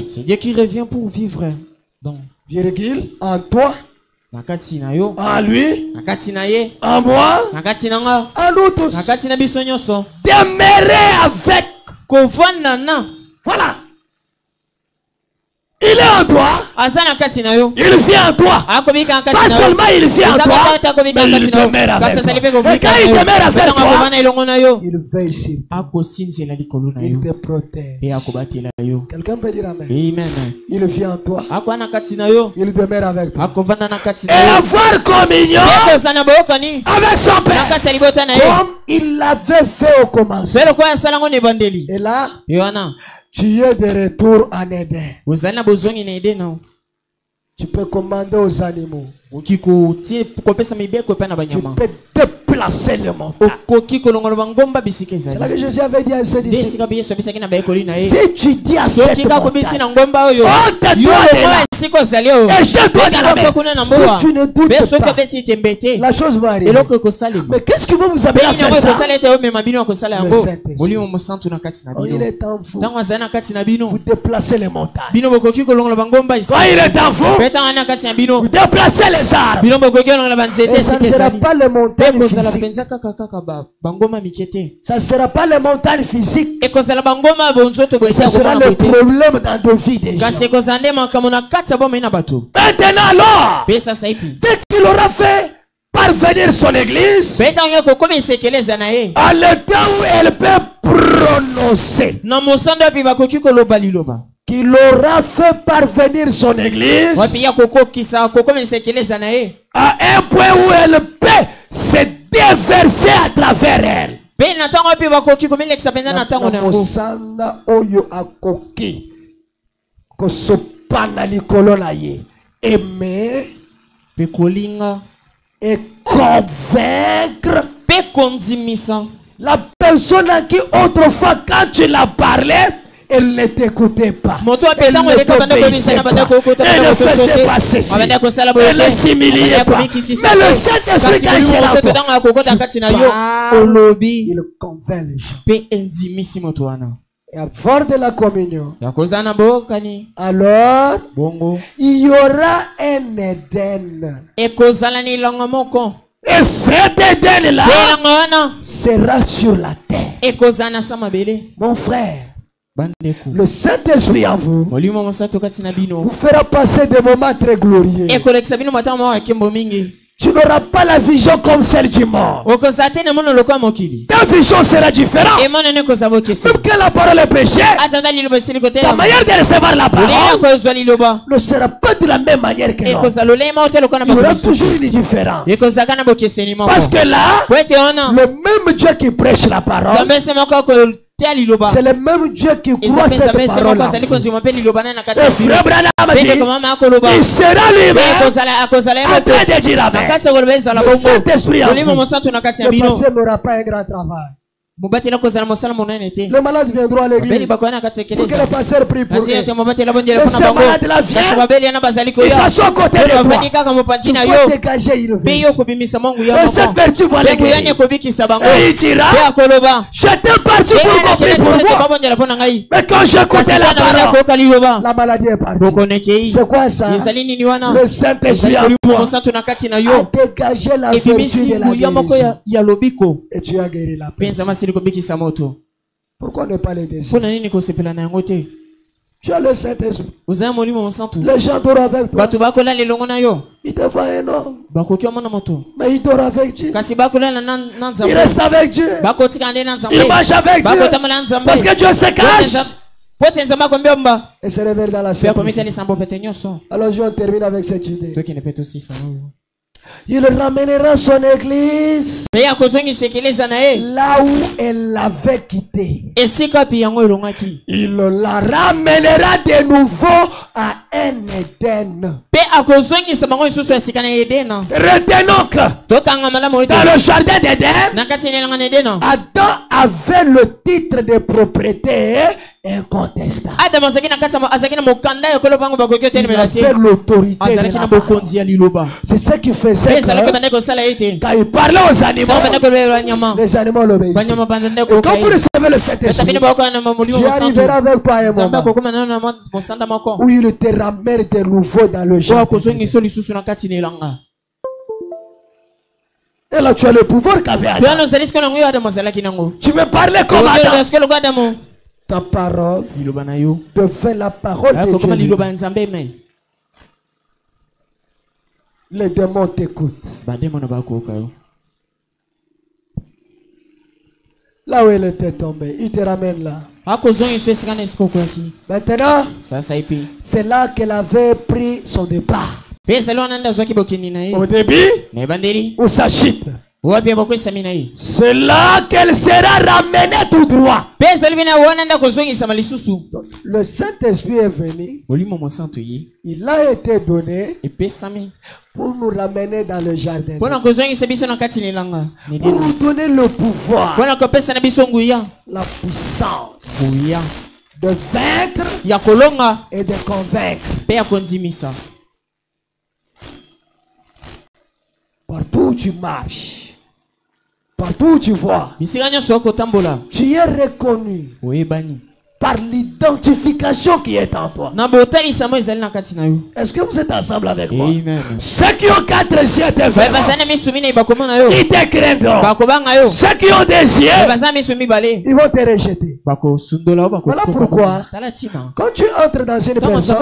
C'est Dieu qui revient pour vivre. Donc, virgule, en toi, en lui, en moi, en nous tous. Demeurer avec. Voilà. Il est en toi. Il vient en toi. Pas seulement il vient en toi, mais il demeure avec toi. Et quand il demeure avec toi, il veille sur toi. Il te protège. Quelqu'un peut dire amen. Il vient en toi. Il demeure avec toi. Et avoir communion avec son Père, comme il l'avait fait au commencement. Et là, tu es de retour en Éden. Tu peux commander aux animaux. Tu peux déplacer le montagne. C'est là que Jésus avait dit à ses disciples. Si tu dis à cette montagne, ôte-toi de là et jette-toi dans la mer. Si tu ne doutes pas, la chose va arriver. Mais qu'est-ce qui va vous amener à faire ça? Le Saint-Esprit. Quand il est en vous, vous déplacez les montagnes. Quand il est en vous, vous déplacez les arbres. Et ça ne sera pas les montagnes physiques. Ça ne sera pas les montagnes physiques. Ça sera le problème dans nos vies déjà. Maintenant alors, dès qu'il aura fait parvenir son église à l'état où elle peut prononcer, qu'il aura fait parvenir son église à un point où elle peut se déverser à travers elle. Aimer et convaincre la personne à qui autrefois quand tu l'as parlé, elle ne t'écoutait pas. Elle ne t'obéissait pas. Elle ne faisait pas ceci. Elle ne s'humiliait pas. Mais le Saint-Esprit, quand il est là, il convainc les gens. Et avoir de la communion, alors il y aura un Éden. Et cet Éden-là sera sur la terre. Mon frère, le Saint-Esprit en vous vous fera passer des moments très glorieux. Tu n'auras pas la vision comme celle du mort. Ta vision sera différente. Même que la parole est prêchée, ta manière de recevoir la parole ne sera pas de la même manière que l'autre. Il y aura toujours une différence. Parce que là, le même Dieu qui prêche la parole, c'est le même Dieu qui croit cette parole. Le frère Branham dit, il sera lui-même en train de dire amen. Le Saint-Esprit en vous. Le passé n'aura pas un grand travail. Le malade viendra à l'église pour que le pasteur prie pour lui. Et ce malade-là vient, il s'assoit à côté de toi. Tu peux dégager une vie. Et cette vertu va les guérir. Et il dira, j'étais parti pour qu'on prie pour moi. Mais quand j'écoutais la parole, la maladie est partie. C'est quoi ça? Le Saint-Esprit en toi a dégagé la vertu de la guérison. Et tu as guéri la personne. Pourquoi ne pas l'aider? Tu as le Saint-Esprit. Vous avez molimo monsanto. Les gens dorment avec toi. Bato bakola le longo na yo. Il te voit énorme. Bakoki omona moto. Mais il dort avec Dieu. Kasi bakola na nzambe. Il reste avec Dieu. Bakoti kande na nzambe. Il marche avec Dieu. Bakota mala nzambe. Parce que Dieu se cache. Pote nzamba kombiomba. Et se révèle dans la simplicité. Alors je termine avec cette idée. Toi qui ne peut aussi ça. Il ramènera son église là où elle l'avait quitté. Il la ramènera de nouveau à un Éden. Retenons que dans le jardin d'Éden, Adam avait le titre de propriété incontestable. Il avait l'autorité. C'est ce qui faisait que quand il parlait aux animaux, les animaux l'obéissaient. Et quand vous recevez le Saint-Esprit, tu arriveras avec toi un moment où il te ramène de nouveau dans le jardin. Et là tu as le pouvoir qu'avait Adam. Tu veux parler comme Adam. Ta parole devient la parole de Dieu. Les démons t'écoutent. Là où elle était tombée, il te ramène là. Maintenant, c'est là qu'elle avait pris son départ. Au début, où ça chute. C'est là qu'elle sera ramenée tout droit. Donc, le Saint-Esprit est venu. Il a été donné pour nous ramener dans le jardin. Pour nous donner le pouvoir, la puissance de vaincre et de convaincre. Partout où tu marches, partout où tu vois, tu es reconnu par l'identification qui est en toi. Est-ce que vous êtes ensemble avec moi? Amen. Ceux qui ont 4 yeux te verront. Ils te craindront. Ceux qui ont des yeux, ils vont te rejeter. Voilà pourquoi, quand tu entres dans une personne,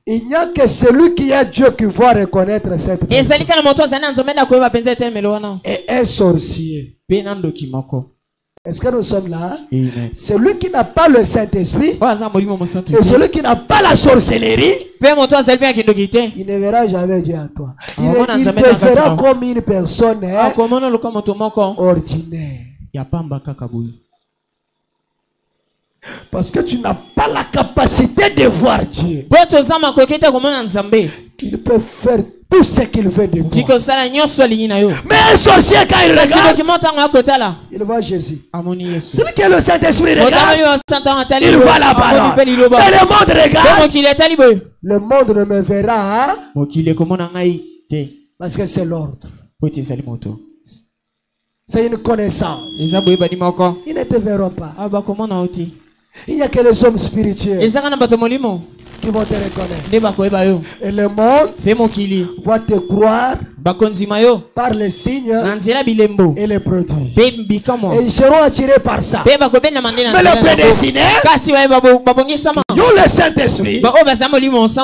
il n'y a que celui qui est Dieu qui va reconnaître cette personne. Et un sorcier. Est-ce que nous sommes là? Amen. Celui qui n'a pas le Saint-Esprit et celui qui n'a pas la sorcellerie, il ne verra jamais Dieu à toi. Il te verra comme une personne ordinaire. Parce que tu n'as pas la capacité de voir Dieu. Il peut faire tout ce qu'il veut de toi. Mais un sorcier, quand il regarde, il voit Jésus. Celui qui a le Saint-Esprit regarde, il voit la parole. Et le monde regarde. Le monde ne me verra. Parce que c'est l'ordre. C'est une connaissance. Ils ne te verront pas. Il n'y a que les hommes spirituels qui vont te reconnaître. Et le monde va te croire par les signes et les produits. Et ils seront attirés par ça. Mais les prédestinés, ils ont le Saint-Esprit.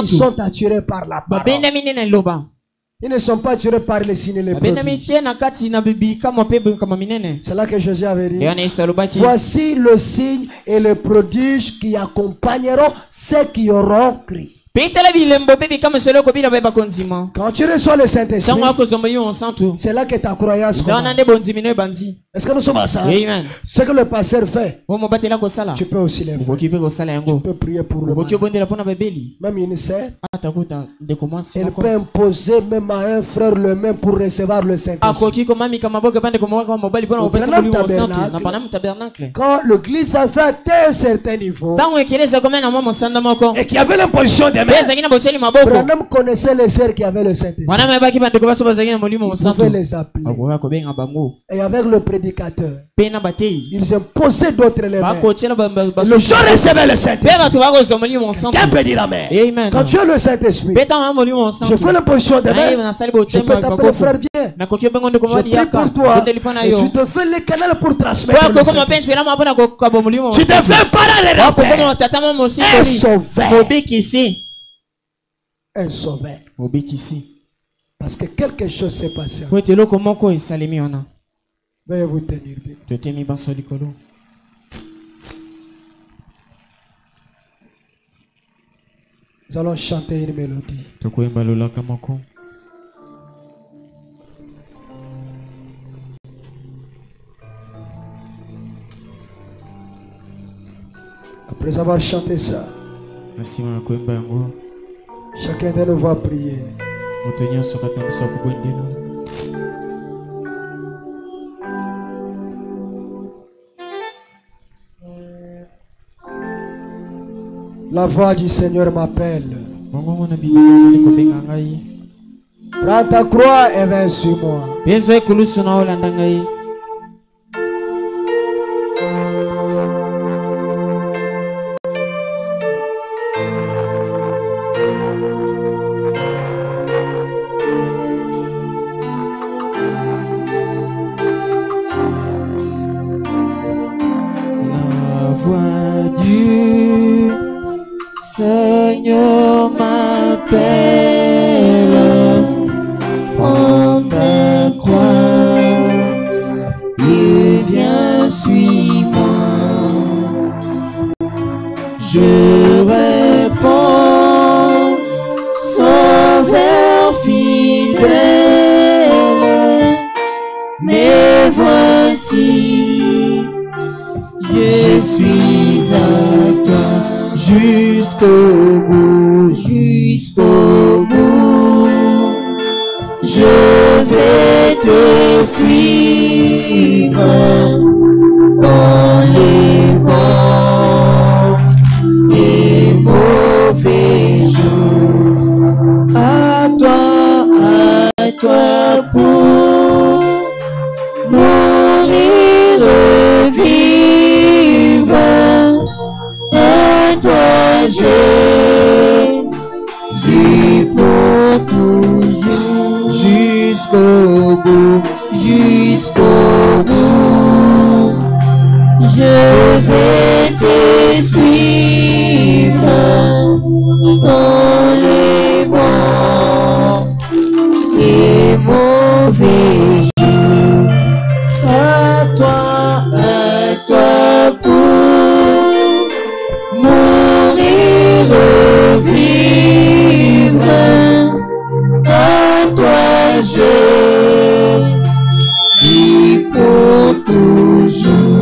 Ils sont attirés par la parole. Ils ne sont pas attirés par les signes et les prodiges. C'est là que Jésus avait dit: voici le signe et le prodige qui accompagneront ceux qui auront crié. Quand tu reçois le Saint-Esprit, c'est là que ta croyance commence. Est-ce que nous sommes ensemble? Ce que le pasteur fait, tu peux aussi le faire. Tu peux prier pour le malade. Même une sœur, elle peut imposer même à un frère le même pour recevoir le Saint-Esprit. Quand l'église a fait un certain niveau et qu'il y avait l'imposition des mains, Branham connaissait les sœurs qui avaient le Saint-Esprit. Vous pouvez les appeler. Et avec le prédicateurs. Ils imposaient d'autres les mains. Le jour recevait le Saint-Esprit. Quelqu'un peut dire amen. Quand tu as le Saint-Esprit, je fais l'imposition des mains. Je peux t'appeler frère bien. Je prie pour toi. Et tu te fais les canaux pour transmettre le Saint-Esprit. Tu ne fais pas dans les ratés. Un sauveur. Parce que quelque chose s'est passé. Veuillez vous tenir debout. Nous allons chanter une mélodie. Après avoir chanté ça, chacun de nous va prier. La voix du Seigneur m'appelle. Prends ta croix et viens sur moi. Seigneur m'appelle, prends ta croix et viens, suis-moi. Je réponds, Sauveur fidèle, mais voici, je suis à toi. Jusqu'au bout, je vais te suivre dans les bons et mauvais jours. À toi pour mourir et vivre. Toi je vis pour toujours jusqu'au bout, je vais te suivre dans les bons et mauvais jours. À toi pour mourir, vivre, à toi je vis pour toujours.